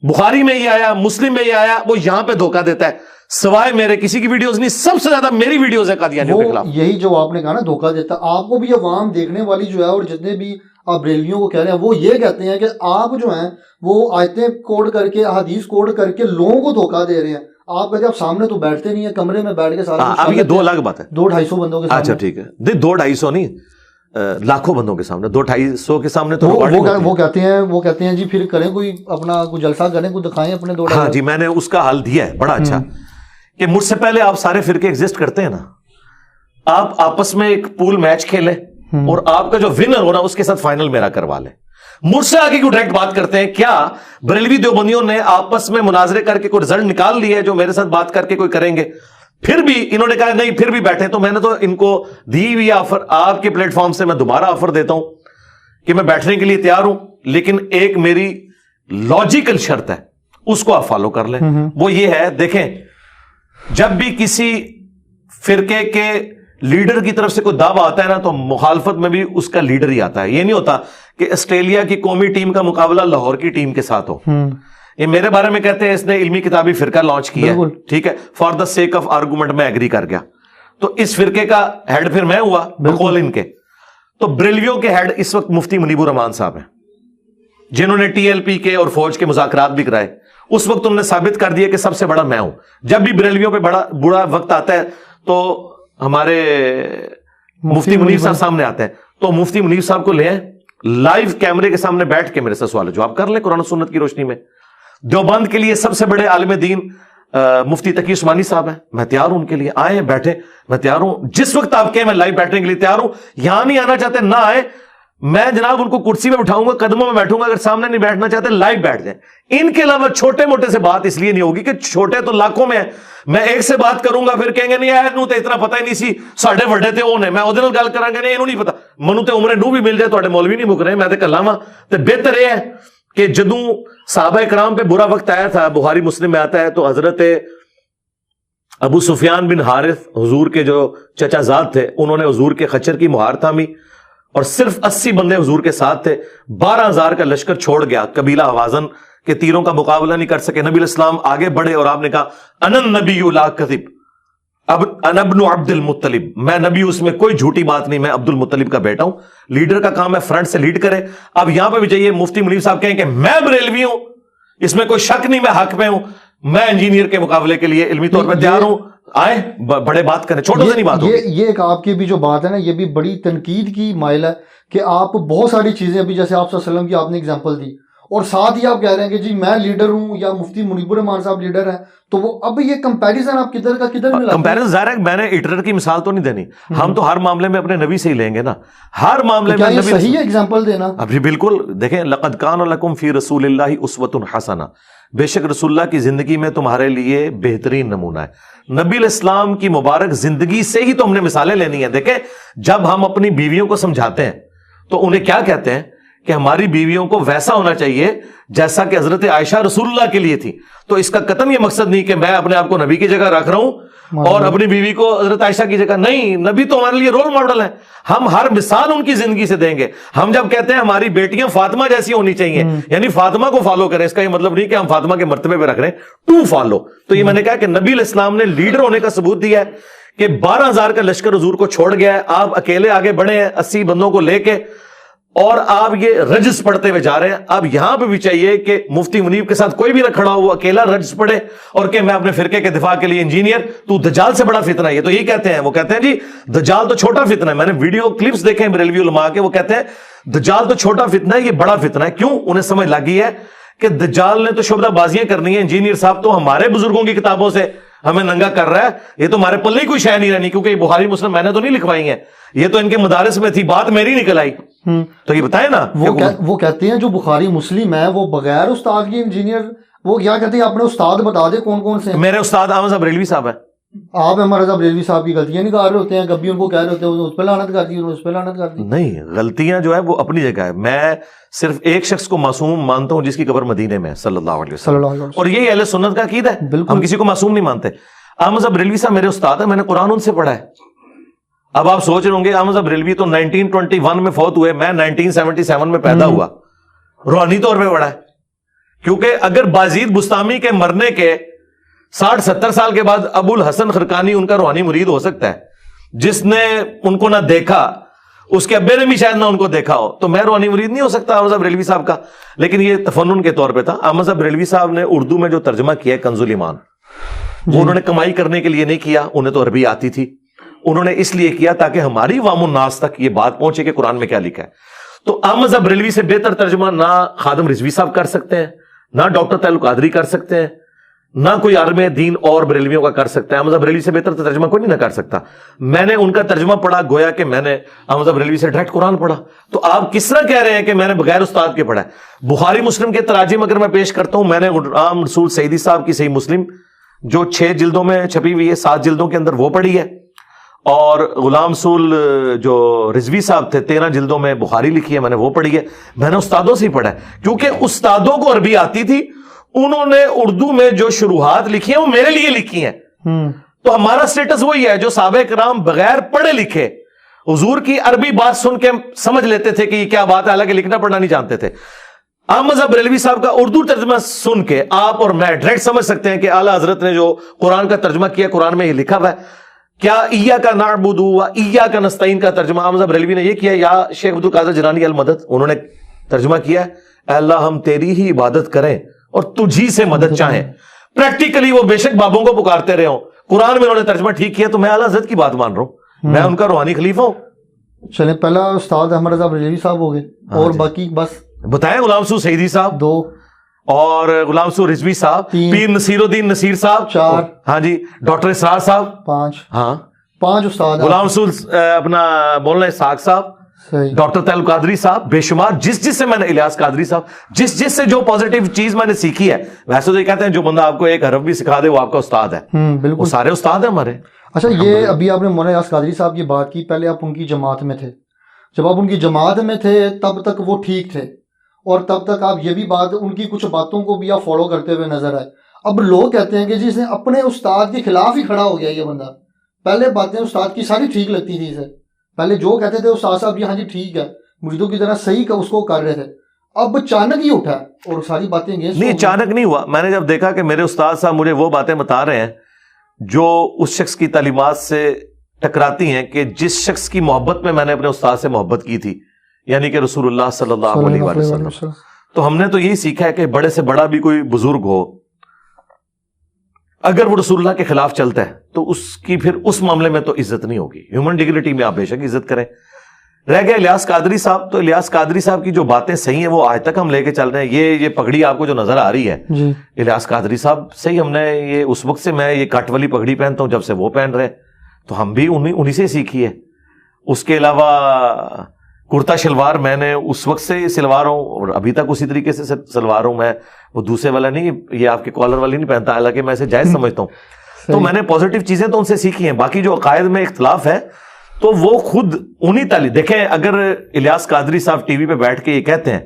بخاری میں یہ آیا, مسلم میں یہ آیا, وہ یہاں پہ دھوکہ دیتا ہے. سوائے میرے کسی کی ویڈیوز نہیں, سب سے زیادہ میری ویڈیوز ہیں قادیانیوں کے خلاف. یہی جو آپ نے کہا نا دھوکہ دیتا, آپ کو بھی عوام دیکھنے والی جو ہے اور جتنے بھی آپ بریلویوں کو کہہ رہے ہیں وہ یہ کہتے ہیں کہ آپ جو ہیں وہ آیتیں کوڈ کر کے احادیث کوڈ کر کے لوگوں کو دھوکہ دے رہے ہیں. آپ کہتے ہیں آپ سامنے تو بیٹھتے نہیں ہیں, کمرے میں بیٹھ کے سارے. اب یہ 2 الگ بات ہے, 200-250 بندوں کے سامنے. اچھا ٹھیک ہے, 200-250 نہیں, لاکھوں بندوں کے سامنے, 200-250 کے سامنے تو وہ کہتے ہیں جی پھر کریں کوئی اپنا کوئی جلسہ کریں, کوئی دکھائیں اپنے 200. ہاں جی, میں نے اس کا حل دیا ہے بڑا اچھا, کہ مجھ سے پہلے آپ سارے فرقے ایگزسٹ کرتے ہیں نا, آپ آپس میں ایک پول میچ کھیلیں اور آپ کا جو ونر ہونا اس کے ساتھ فائنل میرا کروا لیں. مجھ سے آگے کیوں ڈائریکٹ بات کرتے ہیں؟ کیا بریلوی دیوبندیوں نے آپس میں مناظرے کر کے کوئی رزلٹ نکال لی ہے جو میرے ساتھ بات کر کے کوئی کریں گے؟ پھر بھی انہوں نے کہا نہیں پھر بھی بیٹھے. تو میں نے تو ان کو دی ہوئی آفر, آپ کے پلیٹ فارم سے میں دوبارہ آفر دیتا ہوں کہ میں بیٹھنے کے لیے تیار ہوں, لیکن ایک میری لاجیکل شرط ہے, اس کو آپ فالو کر لیں. وہ یہ ہے, دیکھیں جب بھی کسی فرقے کے لیڈر کی طرف سے کوئی دعویٰ آتا ہے نا تو مخالفت میں بھی اس کا لیڈر ہی آتا ہے. یہ نہیں ہوتا کہ آسٹریلیا کی قومی ٹیم کا مقابلہ لاہور کی ٹیم کے ساتھ ہو. یہ میرے بارے میں کہتے ہیں اس نے علمی کتابی فرقہ لانچ کیا ہے, ٹھیک ہے, for the sake of argument میں ایگری کر گیا, تو اس فرقے کا ہیڈ پھر میں ہوا بقول ان کے. تو بریلویوں کے ہیڈ اس وقت مفتی منیب الرحمان صاحب ہیں, جنہوں نے ٹی ایل پی کے اور فوج کے مذاکرات بھی کرائے. اس وقت انہوں نے ثابت کر دیا کہ سب سے بڑا میں ہوں. جب بھی بریلویوں پہ بڑا برا وقت آتا ہے تو ہمارے مفتی منیر صاحب سامنے آتے ہیں, تو مفتی منیر صاحب کو لے آئیں, لائیو کیمرے کے سامنے بیٹھ کے میرے سے سوال جواب کر لیں قرآن و سنت کی روشنی میں. دیوبند کے لیے سب سے بڑے عالم دین مفتی تقی عثمانی صاحب ہیں, میں تیار ہوں ان کے لیے, آئیں بیٹھیں, میں تیار ہوں جس وقت آپ کہیں میں لائیو بیٹھنے کے لیے تیار ہوں. یہاں نہیں آنا چاہتے نہ آئے, میں جناب ان کو کرسی میں بٹھاؤں گا, قدموں میں بیٹھوں گا, اگر سامنے نہیں بیٹھنا چاہتے لائیو بیٹھ جائیں. ان کے علاوہ چھوٹے موٹے سے بات اس لیے نہیں ہوگی کہ چھوٹے تو لاکھوں میں ہیں, میں ایک سے بات کروں گا پھر کہیں گے نہیں آئے تو اتنا پتہ ہی نہیں سی, ساڑھے وڈے تے اونے, میں اودے نال گل کراں گے نہیں انہوں نہیں پتا, منو تے عمرے نو بھی مل جائے, تواڈے مولوی نہیں مک رہے, میں تے کلاواں. تے بہتر یہ ہے کہ جدوں صحابہ کرام پہ برا وقت آیا تھا, بخاری مسلم میں آتا ہے, تو حضرت ابو سفیان بن حارث حضور کے جو چچا زاد تھے, انہوں نے حضور کے خچر کی مہار تھامی اور صرف 80 بندے حضور کے ساتھ تھے. 12,000 کا لشکر چھوڑ گیا, قبیلہ حوازن کے تیروں کا مقابلہ نہیں کر سکے. نبی الاسلام آگے بڑھے اور آپ نے کہا انا النبی لا کذب, اب انا ابن عبد المطلب, میں نبی, اس میں کوئی جھوٹی بات نہیں, میں عبد المطلب کا بیٹا ہوں. لیڈر کا کام ہے فرنٹ سے لیڈ کرے. اب یہاں پہ بھی جائیے, مفتی منیر صاحب کہیں کہ میں بریلوی ہوں, اس میں کوئی شک نہیں, میں حق میں ہوں, میں انجینئر کے مقابلے کے لیے علمی طور پر تیار ہوں, آئے بڑے بات کریں, چھوٹوں سے نہیں بات ہوگی. یہ ایک آپ کی بھی جو بات ہے نا, یہ بھی بڑی تنقید کی مائل ہے کہ آپ بہت ساری چیزیں, ابھی جیسے آپ صلی اللہ علیہ وسلم کی آپ نے اگزامپل دی, اور ساتھ ہی آپ کہہ رہے ہیں کہ جی میں لیڈر ہوں یا مفتی منیب الرحمان صاحب لیڈر ہیں, تو وہ اب یہ کمپیریزن آپ کدھر کا کدھر ملا؟ کمپیریزن ظاہر ہے, میں نے ایٹر کی مثال تو نہیں دینی, ہم تو ہر معاملے میں اپنے نبی سے ہی لیں گے نا, ہر معاملے میں نبی صحیح ہے ایگزامپل دینا. ابھی بالکل دیکھیں, لقد کان لکم فی رسول اللہ اسوۃ حسنہ, بے شک رسول اللہ کی زندگی میں تمہارے لیے بہترین نمونہ ہے. نبی الاسلام کی مبارک زندگی سے ہی تو ہم نے مثالیں لینی ہیں. دیکھیں جب ہم اپنی بیویوں کو سمجھاتے ہیں تو انہیں کیا کہتے ہیں کہ ہماری بیویوں کو ویسا ہونا چاہیے جیسا کہ حضرت عائشہ رسول اللہ کے لیے تھی. تو اس کا قطعاً یہ مقصد نہیں کہ میں اپنے آپ کو نبی کی جگہ رکھ رہا ہوں اور اپنی بیوی کو حضرت عائشہ کی جگہ. نہیں, نبی تو ہمارے لیے رول ماڈل ہیں, ہم ہر مثال ان کی زندگی سے دیں گے. ہم جب کہتے ہیں ہماری بیٹیاں فاطمہ جیسی ہونی چاہیے, یعنی فاطمہ کو فالو کریں, اس کا یہ مطلب نہیں کہ ہم فاطمہ کے مرتبے پہ رکھ رہے ہیں, ٹو فالو. تو یہ میں نے کہا کہ نبی علیہ السلام نے لیڈر ہونے کا ثبوت دیا ہے کہ 12,000 کا لشکر حضور کو چھوڑ گیا ہے, آپ اکیلے آگے بڑھے ہیں 80 بندوں کو لے کے, اور آپ یہ رجس پڑھتے ہوئے جا رہے ہیں. اب یہاں پہ بھی چاہیے کہ مفتی منیب کے ساتھ کوئی بھی نہ کھڑا ہو, وہ اکیلا رجس پڑھے اور کہ میں اپنے فرقے کے دفاع کے لیے انجینئر, تو دجال سے بڑا فتنہ ہے. یہ تو یہی کہتے ہیں, وہ کہتے ہیں جی دجال تو چھوٹا فتنہ ہے. میں نے ویڈیو کلپس دیکھے ہیں بریلوی علماء کے, وہ کہتے ہیں دجال تو چھوٹا فتنہ ہے, یہ بڑا فتنہ ہے. کیوں؟ انہیں سمجھ لگی ہے کہ دجال نے تو شعبدہ بازیاں کرنی ہیں, انجینئر صاحب تو ہمارے بزرگوں کی کتابوں سے ہمیں ننگا کر رہا ہے, یہ تو ہمارے پلے کوئی شے نہیں رہنی, کیونکہ یہ بخاری مسلم میں نے تو نہیں لکھوائی ہیں, یہ تو ان کے مدارس میں تھی, بات میری نکل آئی. تو یہ بتائیں نا, وہ کہتے ہیں جو بخاری مسلم ہے وہ بغیر استاد کے انجینئر, وہ کیا کہتے ہیں اپنے استاد بتا دے کون کون سے. میرے استاد احمد صاحب بریلوی صاحب ہیں. آپ احمد رضا بریلوی صاحب کی غلطیاں نکال رہے ہوتے ہیں, کبھی ان کو کہہ رہے ہوتے ہیں اس پہ لعنت کر دی, اس پہ لعنت کر دی. نہیں, غلطیاں جو ہے وہ اپنی جگہ ہے. میں صرف ایک شخص کو معصوم مانتا ہوں جس کی قبر مدینے میں صلی اللہ علیہ وسلم, اور یہی اہل سنت کا عقیدہ ہے, ہم کسی کو معصوم نہیں مانتے. احمد صاحب بریلوی صاحب میرے استاد ہیں, میں نے قرآن ان سے پڑھا ہے. اب آپ سوچ رہے ہوں گے احمد صاحب بریلوی تو 1921 میں فوت ہوئے, میں 1977 میں پیدا ہوا, روحانی طور پہ پڑھا ہے. کیونکہ اگر بازید بستامی کے مرنے کے 60-70 سال کے بعد ابو الحسن خرقانی ان کا روحانی مرید ہو سکتا ہے, جس نے ان کو نہ دیکھا, اس کے ابے نے بھی شاید نہ ان کو دیکھا ہو, تو میں روحانی مرید نہیں ہو سکتا احمد صاحب بریلوی صاحب کا. لیکن یہ تفنن کے طور پہ تھا. احمد صاحب بریلوی صاحب نے اردو میں جو ترجمہ کیا ہے کنز الایمان, وہ انہوں نے کمائی کرنے کے لیے نہیں کیا, انہیں تو عربی آتی تھی, انہوں نے اس لیے کیا تاکہ ہماری عوام الناس تک یہ بات پہنچے کہ قرآن میں کیا لکھا ہے. تو احمد صاحب بریلوی سے بہتر ترجمہ نہ خادم رضوی صاحب کر سکتے ہیں, نہ ڈاکٹر تعلق قادری کر سکتے ہیں, نہ کوئی عالم دین اور بریلویوں کا کر سکتا ہے. احمد صاحب بریلوی سے بہتر ترجمہ کوئی نہیں نہ کر سکتا. میں نے ان کا ترجمہ پڑھا گویا کہ میں نے احمد صاحب بریلوی سے ڈائریکٹ قرآن پڑھا. تو آپ کس طرح کہہ رہے ہیں کہ میں نے بغیر استاد کے پڑھا ہے؟ بخاری مسلم کے تراجم اگر میں پیش کرتا ہوں, میں نے غلام رسول سعیدی صاحب کی صحیح مسلم جو 6 جلدوں میں چھپی ہوئی ہے, 7 جلدوں کے اندر, وہ پڑھی ہے. اور غلام رسول جو رضوی صاحب تھے 13 جلدوں میں بخاری لکھی ہے, میں نے وہ پڑھی ہے. میں نے استادوں سے ہی پڑھا ہے, کیونکہ استادوں کو عربی آتی تھی, انہوں نے اردو میں جو شروحات لکھی ہیں وہ میرے لیے لکھی ہیں. تو ہمارا سٹیٹس وہی ہے جو صحابہ کرام بغیر پڑھے لکھے حضور کی عربی بات سن کے سمجھ لیتے تھے کہ یہ کیا بات ہے, حالانکہ لکھنا پڑھنا نہیں جانتے تھے. احمد صاحب بریلوی صاحب کا اردو ترجمہ سن کے آپ اور میں ڈائریکٹ سمجھ سکتے ہیں کہ اعلیٰ حضرت نے جو قرآن کا ترجمہ کیا, قرآن میں یہ لکھا ہوا ہے. کیا ایاک نعبد و ایاک نستعین کا ترجمہ احمد صاحب بریلوی نے یہ کیا, یا شیخ عبد القادر جیلانی المدد انہوں نے ترجمہ کیا ہے, اے اللہ ہم تیری ہی عبادت کریں اور تجھی سے مدد چاہیں. پریکٹیکلی وہ بے شک بابوں کو پکارتے رہے ہوں, قرآن میں انہوں نے ترجمہ ٹھیک کیا, تو میں اعلیٰ حضرت کی بات مان رہا ہوں, میں ان کا روحانی خلیفہ ہوں. چلیں, پہلا استاد احمد رضا بریلوی صاحب ہو گئے, اور باقی بس بتائیں. غلام رسول سعیدی صاحب 2, اور غلام رسول رضوی صاحب 3, پیر نصیر الدین نصیر صاحب 4, ہاں جی, ڈاکٹر اسرار صاحب 5, ہاں 5 استاد. غلام رسول اپنا بولنا اسحاق صاحب, ڈاکٹر تعلق قادری صاحب, بے شمار. جس سے میں نے الیاس قادری صاحب, جس سے جو پازیٹیو چیز میں نے سیکھی ہے. ویسے تو یہ کہتے ہیں جو بندہ آپ کو ایک حرف بھی سکھا دے وہ آپ کا استاد ہے, بالکل, وہ سارے استاد ہیں ہمارے. اچھا, یہ ابھی آپ نے مولانا الیاس قادری صاحب کی بات کی, پہلے آپ ان کی جماعت میں تھے, جب آپ ان کی جماعت میں تھے تب تک وہ ٹھیک تھے, اور تب تک آپ یہ بھی بات, ان کی کچھ باتوں کو بھی آپ فالو کرتے ہوئے نظر آئے. اب لوگ کہتے ہیں کہ جس نے اپنے استاد کے خلاف ہی کھڑا ہو گیا یہ بندہ. پہلے باتیں استاد کی ساری ٹھیک لگتی تھی اسے, پہلے جو کہتے تھے استاد صاحب جی ہاں جی ٹھیک ہے, مریدوں کی طرح صحیح اس کو کر رہے تھے. اب اچانک ہی اٹھا اور ساری باتیں نہیں, اچانک نہیں ہوا. میں نے جب دیکھا کہ میرے استاد صاحب مجھے وہ باتیں بتا رہے ہیں جو اس شخص کی تعلیمات سے ٹکراتی ہیں, کہ جس شخص کی محبت میں نے اپنے استاد سے محبت کی تھی, یعنی کہ رسول اللہ صلی اللہ علیہ وسلم, تو ہم نے تو یہی سیکھا ہے کہ بڑے سے بڑا بھی کوئی بزرگ ہو, اگر وہ رسول اللہ کے خلاف چلتا ہے تو اس کی پھر اس معاملے میں تو عزت نہیں ہوگی. ہیومن ڈگنیٹی میں آپ بے شک عزت کریں. رہ گئے الیاس قادری صاحب, تو الیاس قادری صاحب کی جو باتیں صحیح ہیں وہ آج تک ہم لے کے چل رہے ہیں. یہ پگڑی آپ کو جو نظر آ رہی ہے الیاس قادری صاحب صحیح, ہم نے یہ اس وقت سے, میں یہ کٹ والی پگڑی پہنتا ہوں جب سے وہ پہن رہے, تو ہم بھی انہی سے سیکھی ہے. اس کے علاوہ کرتا شلوار میں نے اس وقت سے سلوار ہوں, اور ابھی تک اسی طریقے سے سلوار ہوں. میں وہ دوسرے والا نہیں, یہ آپ کے کالر والی نہیں پہنتا, حالانکہ میں اسے جائز سمجھتا ہوں. تو میں نے پازیٹیو چیزیں تو ان سے سیکھی ہیں. باقی جو عقائد میں اختلاف ہے تو وہ خود انہی تعلیم. دیکھیں, اگر الیاس قادری صاحب ٹی وی پہ بیٹھ کے یہ کہتے ہیں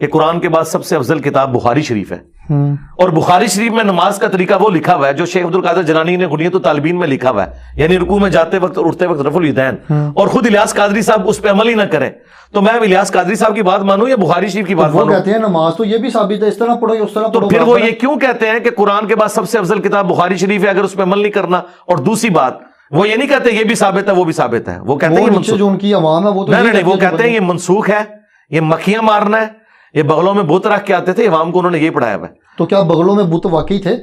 کہ قرآن کے بعد سب سے افضل کتاب بخاری شریف ہے, اور بخاری شریف میں نماز کا طریقہ وہ لکھا ہوا ہے جو شیخ عبد القادر جیلانی نے غنیۃ الطالبین میں لکھا ہوا ہے, یعنی رکوع میں جاتے وقت اور اٹھتے وقت رفع الیدین, اور خود الیاس قادری صاحب اس پہ عمل ہی نہ کریں, تو میں الیاس قادری صاحب کی بات مانوں یا بخاری شریف کی بات وہ مانوں؟ کہتے ہیں نماز تو یہ بھی ثابت ہے, اس طرح پڑھو اس طرح تو پڑھو. پھر وہ یہ کیوں کہتے ہیں کہ قرآن کے بعد سب سے افضل کتاب بخاری شریف ہے اگر اس پہ عمل نہیں کرنا؟ اور دوسری بات وہ یہ نہیں کہتے یہ بھی ثابت ہے وہ بھی ثابت ہے, وہ کہتے ہیں یہ منسوخ, جو ان کی عوام ہے وہ تو نہیں, وہ کہتے ہیں یہ منسوخ ہے, یہ مکھیاں مارنا ہے, یہ بغلوں میں بت رکھ کے آتے تھے, عوام کو انہوں نے یہ پڑھایا ہوا ہے. تو کیا بغلوں میں بت واقعی تھے؟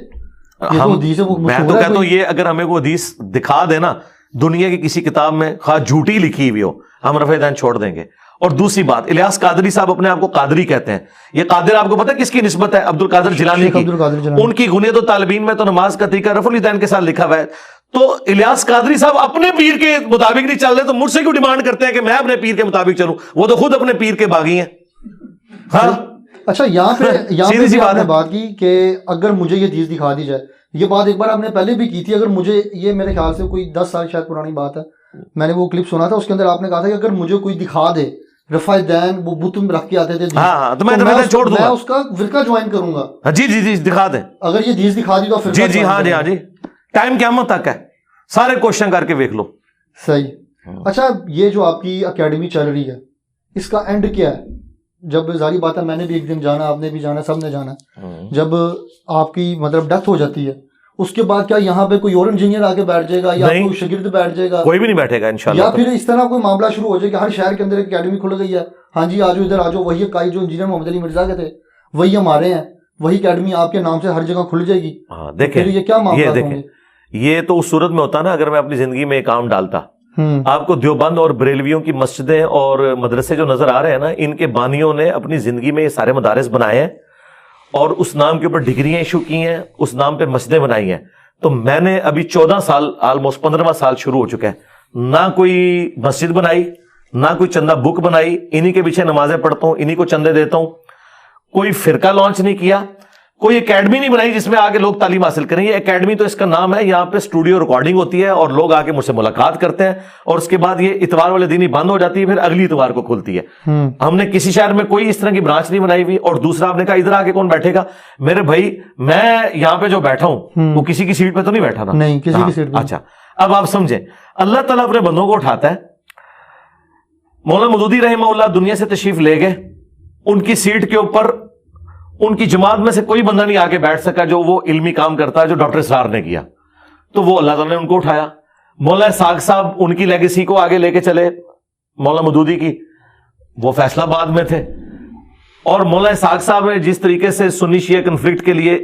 میں تو کہتا ہوں یہ اگر ہمیں کوئی حدیث دکھا دینا دنیا کی کسی کتاب میں, خواہ جھوٹی لکھی ہوئی ہو, ہم رفع دین چھوڑ دیں گے. اور دوسری بات, الیاس قادری صاحب اپنے آپ کو قادری کہتے ہیں, یہ قادر آپ کو پتہ ہے کس کی نسبت ہے؟ عبد القادر جیلانی کی. ان کی غنیۃ الطالبین میں تو نماز کا طریقہ رفع الیدین کے ساتھ لکھا ہوا ہے. تو الیاس قادری صاحب اپنے پیر کے مطابق نہیں چل رہے تو مجھ سے کیوں ڈیمانڈ کرتے ہیں کہ میں اپنے پیر کے مطابق چلوں؟ وہ تو خود اپنے پیر کے باغی ہیں. ہاں اچھا, یہاں پہ آپ نے بات کی کہ اگر مجھے یہ چیز دکھا دی جائے, یہ بات ایک بار آپ نے پہلے بھی کی تھی, اگر مجھے یہ میرے خیال سے کوئی 10 سال شاید پرانی بات ہے, میں نے وہ کلپ سنا تھا, اس کے اندر آپ نے کہا تھا کہ اگر مجھے کوئی دکھا دے رفع دین وہ بت میں رکھ کے آتے تھے, تو میں اس کا فرقہ جوائن کروں گا. جی دکھا دیں, اگر یہ چیز دکھا دی تو جی ہاں جی ٹائم قیامت تک ہے, سارے کوشچن کر کے دیکھ لو. صحیح. اچھا, یہ جو آپ کی اکیڈمی چل رہی ہے اس کا اینڈ کیا ہے؟ جب ظاہری بات ہے میں نے بھی ایک دن جانا, آپ نے بھی جانا, سب نے جانا, جب آپ کی مطلب ڈیتھ ہو جاتی ہے اس کے بعد کیا یہاں پہ کوئی اور انجینئر آ کے بیٹھ جائے گا یا کوئی شاگرد بیٹھ جائے گا؟ کوئی بھی نہیں بیٹھے گا انشاءاللہ. یا پھر اس طرح کوئی معاملہ شروع ہو جائے کہ ہر شہر کے اندر ایک اکیڈمی کھل گئی ہے, ہاں جی آجو ادھر آجو, وہی کائی جو انجینئر محمد علی مرزا کے تھے وہی ہمارے ہیں, وہی اکیڈمی آپ کے نام سے ہر جگہ کھل جائے گی. دیکھیں یہ کیا معاملہ ہے؟ یہ تو اس صورت میں ہوتا نا اگر میں اپنی زندگی میں ایک کام ڈالتا. آپ کو دیوبند اور بریلویوں کی مسجدیں اور مدرسے جو نظر آ رہے ہیں نا, ان کے بانیوں نے اپنی زندگی میں یہ سارے مدارس بنائے ہیں اور اس نام کے اوپر ڈگریاں ایشو کی ہیں, اس نام پہ مسجدیں بنائی ہیں. تو میں نے ابھی 14 سال آلموسٹ 15واں سال شروع ہو چکا ہے, نہ کوئی مسجد بنائی نہ کوئی چندہ بک بنائی, انہی کے پیچھے نمازیں پڑھتا ہوں, انہی کو چندے دیتا ہوں. کوئی فرقہ لانچ نہیں کیا, کوئی اکیڈمی نہیں بنائی جس میں آگے لوگ تعلیم حاصل کریں. یہ اکیڈمی تو اس کا نام ہے, یہاں پہ اسٹوڈیو ریکارڈنگ ہوتی ہے اور لوگ آ کے مجھ سے ملاقات کرتے ہیں, اور اس کے بعد یہ اتوار والے دن ہی بند ہو جاتی ہے, پھر اگلی اتوار کو کھلتی ہے. ہم نے کسی شہر میں کوئی اس طرح کی برانچ نہیں بنائی ہوئی. اور دوسرا آپ نے کہا ادھر آ کے کون بیٹھے گا؟ میرے بھائی میں یہاں پہ جو بیٹھا ہوں وہ کسی کی سیٹ پہ تو نہیں بیٹھا نا. نہیں, کسی کی سیٹ پہ. اچھا, اب آپ سمجھیں, اللہ تعالیٰ اپنے بندوں کو اٹھاتا ہے. مولانا مودودی رحمہ اللہ دنیا سے تشریف لے گئے, ان کی سیٹ کے اوپر ان کی جماعت میں سے کوئی بندہ نہیں آ کے بیٹھ سکا جو وہ علمی کام کرتا ہے جو ڈاکٹر اسرار نے کیا. تو وہ اللہ تعالیٰ نے ان کو اٹھایا. مولانا اسحاق صاحب ان کی لیگیسی کو آگے لے کے چلے, مولانا مودودی کی, وہ فیصلہ آباد میں تھے. اور مولانا اسحاق صاحب نے جس طریقے سے سنی شیعہ کنفلکٹ کے لیے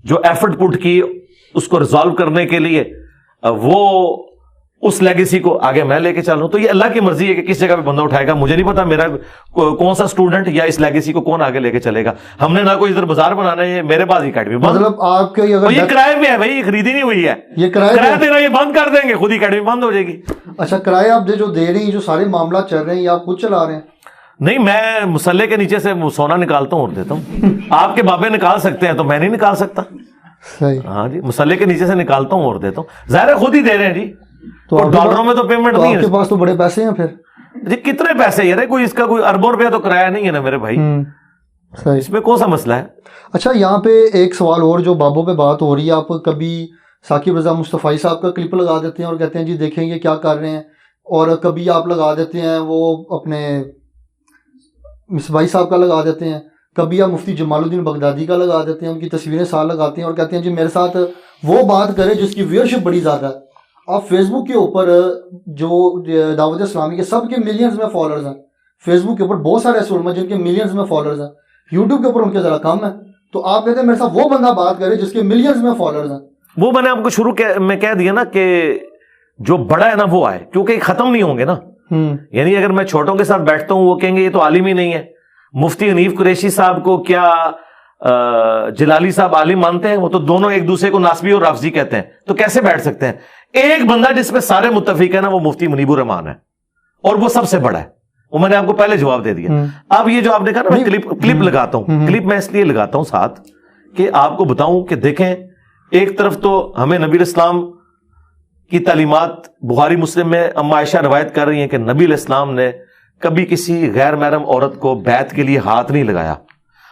جو ایفرٹ پٹ کی اس کو ریزالو کرنے کے لیے, وہ اس لیگیسی کو آگے میں لے کے چلوں. تو یہ اللہ کی مرضی ہے کہ کس جگہ پہ بندہ اٹھائے گا. مجھے نہیں پتا میرا کون سا اسٹوڈنٹ یا اس لیگیسی کو کون آگے لے کے چلے گا. ہم نے نہ کوئی ادھر بازار بنانا ہے, میرے پاس اکیڈمی مطلب آپ کے یہ کرائے میں ہے بھائی, خریدی نہیں ہوئی ہے, یہ کرایہ دینا یہ بند کر دیں گے, خود ہی اکیڈمی بند ہو جائے گی. اچھا, کرایہ آپ جو دے رہے ہیں, جو سارے معاملات چل رہے ہیں, یہ آپ خود چلا رہے ہیں؟ نہیں, میں مسلح کے نیچے سے سونا نکالتا ہوں اور دیتا ہوں. آپ کے بابے نکال سکتے ہیں تو میں نہیں نکال سکتا. ہاں جی, مسلح کے نیچے سے نکالتا ہوں اور دیتا ہوں. ظاہر ہے خود ہی دے رہے ہیں جی, تو ڈالروں میں تو پیمنٹ نہیں ہے. آپ کے پاس تو بڑے پیسے ہیں پھر جی. کتنے پیسے یار, کوئی اس کا کوئی اربوں روپیہ تو کرایہ نہیں ہے نا میرے بھائی, اس میں کون سا مسئلہ ہے. اچھا, یہاں پہ ایک سوال اور جو بابوں پہ بات ہو رہی ہے, آپ کبھی ثاقب رضا مصطفی صاحب کا کلپ لگا دیتے ہیں اور کہتے ہیں جی دیکھیں یہ کیا کر رہے ہیں, اور کبھی آپ لگا دیتے ہیں وہ اپنے مصباحی صاحب کا لگا دیتے ہیں, کبھی آپ مفتی جمال الدین بغدادی کا لگا دیتے ہیں, ان کی تصویریں ساتھ لگاتے ہیں اور کہتے ہیں جی میرے ساتھ وہ بات کرے جس کی ویئرشپ بڑی زیادہ ہے. آپ فیس بک کے اوپر جو دعوت اسلامی کے سب کے ملینز میں فالوورز ہیں, فیس بک کے اوپر بہت سارے ایسے علماء جن کے ملینز میں فالوورز ہیں, یوٹیوب کے اوپر ان کے ذرا کم ہے, تو آپ کہتے ہیں میرے ساتھ وہ بندہ بات کرے جس کے ملینز میں فالوورز ہیں. وہ میں نے آپ کو شروع میں کہہ دیا نا کہ جو بڑا ہے نا وہ آئے, کیونکہ ختم نہیں ہوں گے نا. یعنی اگر میں چھوٹوں کے ساتھ بیٹھتا ہوں وہ کہیں گے یہ تو عالم ہی نہیں ہے. مفتی حنیف قریشی صاحب کو کیا جلالی صاحب عالم مانتے ہیں؟ وہ تو دونوں ایک دوسرے کو ناسبی اور رافضی کہتے ہیں, تو کیسے بیٹھ سکتے ہیں؟ ایک بندہ جس پہ سارے متفق ہیں نا وہ مفتی منیب الرحمان ہے, اور وہ سب سے بڑا ہے. وہ میں نے آپ کو پہلے جواب دے دیا. اب یہ جو آپ نے کہا نا میں کلپ لگاتا ہوں, کلپ میں اس لیے لگاتا ہوں ساتھ کہ آپ کو بتاؤں کہ دیکھیں, ایک طرف تو ہمیں نبی الاسلام کی تعلیمات بخاری مسلم میں اما عائشہ روایت کر رہی ہیں کہ نبی الاسلام نے کبھی کسی غیر محرم عورت کو بیعت کے لیے ہاتھ نہیں لگایا.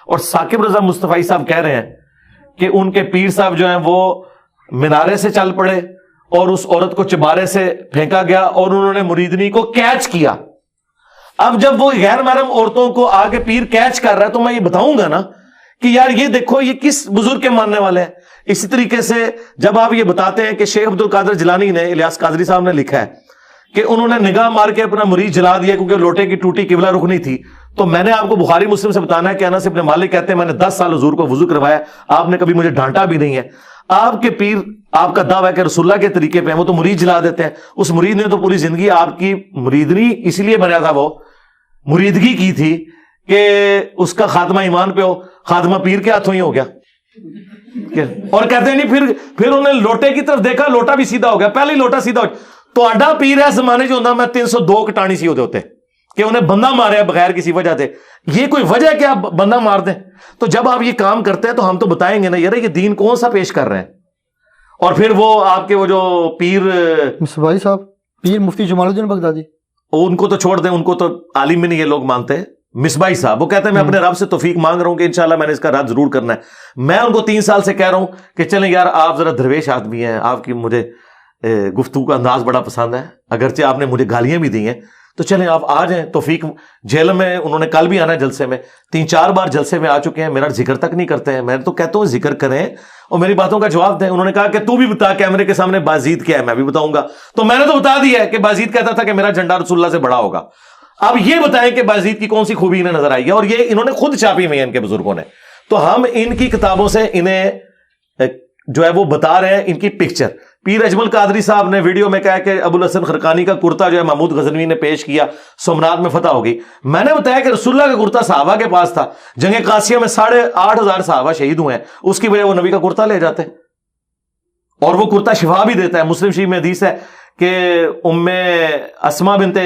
اور ثاقب رضا مصطفی صاحب کہہ رہے ہیں کہ ان کے پیر صاحب جو ہیں وہ مینارے سے چل پڑے اور اس عورت کو چبارے سے پھینکا گیا اور انہوں نے مریدنی کو کیچ کیا. اب جب وہ غیر محرم عورتوں کو آگے پیر کیچ کر رہا ہے تو میں یہ بتاؤں گا نا کہ یار یہ دیکھو یہ کس بزرگ کے ماننے والے ہیں. اسی طریقے سے جب آپ یہ بتاتے ہیں کہ شیخ عبد القادر جیلانی نے، الیاس قادری صاحب نے لکھا ہے کہ انہوں نے نگاہ مار کے اپنا مرید جلا دیا کیونکہ لوٹے کی ٹوٹی قبلہ رخ نہیں تھی، تو میں نے آپ کو بخاری مسلم سے بتانا ہے کہ انس ابن مالک کہتے ہیں میں نے 10 سال حضور کو وضو کروایا، آپ نے کبھی مجھے ڈانٹا بھی نہیں ہے. آپ کے پیر، آپ کا دعویٰ ہے کہ رسول اللہ کے طریقے پہ ہیں، وہ تو مرید جلا دیتے ہیں. اس مرید نے تو پوری زندگی آپ کی مریدنی اس لیے بنایا تھا، وہ مریدگی کی تھی کہ اس کا خاتمہ ایمان پہ ہو، خاتمہ پیر کے ہاتھوں ہی ہو گیا. اور کہتے ہیں نہیں پھر انہوں نے لوٹے کی طرف دیکھا، لوٹا بھی سیدھا ہو گیا. پہلے ہی لوٹا سیدھا ہو گیا. تو اڈا پیر ہے زمانے جو ہوتا میں 302 کٹانی سی ہوتے کہ انہیں بندہ مارے بغیر کسی وجہ سے. یہ کوئی وجہ ہے کہ آپ بندہ مار دیں؟ تو جب آپ یہ کام کرتے ہیں تو ہم تو بتائیں گے نا یار یہ دین کون سا پیش کر رہے ہیں. اور پھر وہ آپ کے وہ جو پیر مصباحی صاحب، پیر مفتی جمال الدین بغدادی، ان کو تو چھوڑ دیں، ان کو تو عالم بھی نہیں یہ لوگ مانتے ہیں. مصباحی صاحب وہ کہتے ہیں میں اپنے رب سے توفیق مانگ رہا ہوں کہ انشاءاللہ میں نے اس کا رد ضرور کرنا ہے. میں ان کو 3 سال سے کہہ رہا ہوں کہ چلیں یار آپ ذرا درویش آدمی ہیں، آپ کی مجھے گفتگو کا انداز بڑا پسند ہے، اگرچہ آپ نے مجھے گالیاں بھی دی ہیں، تو چلیں آپ آ جائیں. توفیق جیل میں انہوں نے کل بھی آنا ہے جلسے میں، 3-4 بار جلسے میں آ چکے ہیں، میرا ذکر تک نہیں کرتے ہیں. میں تو کہتا ہوں ذکر کریں اور میری باتوں کا جواب دیں. انہوں نے کہا کہ تو بھی بتا کیمرے کے سامنے بازید کیا ہے. میں بھی بتاؤں گا. تو میں نے تو بتا دیا ہے کہ بازید کہتا تھا کہ میرا جھنڈا رسول اللہ سے بڑا ہوگا. اب یہ بتائیں کہ بازید کی کون سی خوبی انہیں نظر آئی ہے، اور یہ انہوں نے خود چھاپی ہوئی ہے ان کے بزرگوں نے. تو ہم ان کی کتابوں سے انہیں جو ہے وہ بتا رہے ہیں ان کی پکچر. پیر اجمل قادری صاحب نے ویڈیو میں کہا کہ ابو الحسن خرقانی کا کرتا جو ہے محمود غزنوی نے پیش کیا، سومنات میں فتح ہو گئی. میں نے بتایا کہ رسول اللہ کا کرتا صحابہ کے پاس تھا، جنگ قاسیہ میں 8,500 صحابہ شہید ہوئے ہیں، اس کی وجہ وہ نبی کا کرتا لے جاتے اور وہ کرتا شفا بھی دیتا ہے. مسلم شریف میں حدیث ہے کہ ام اسما بنت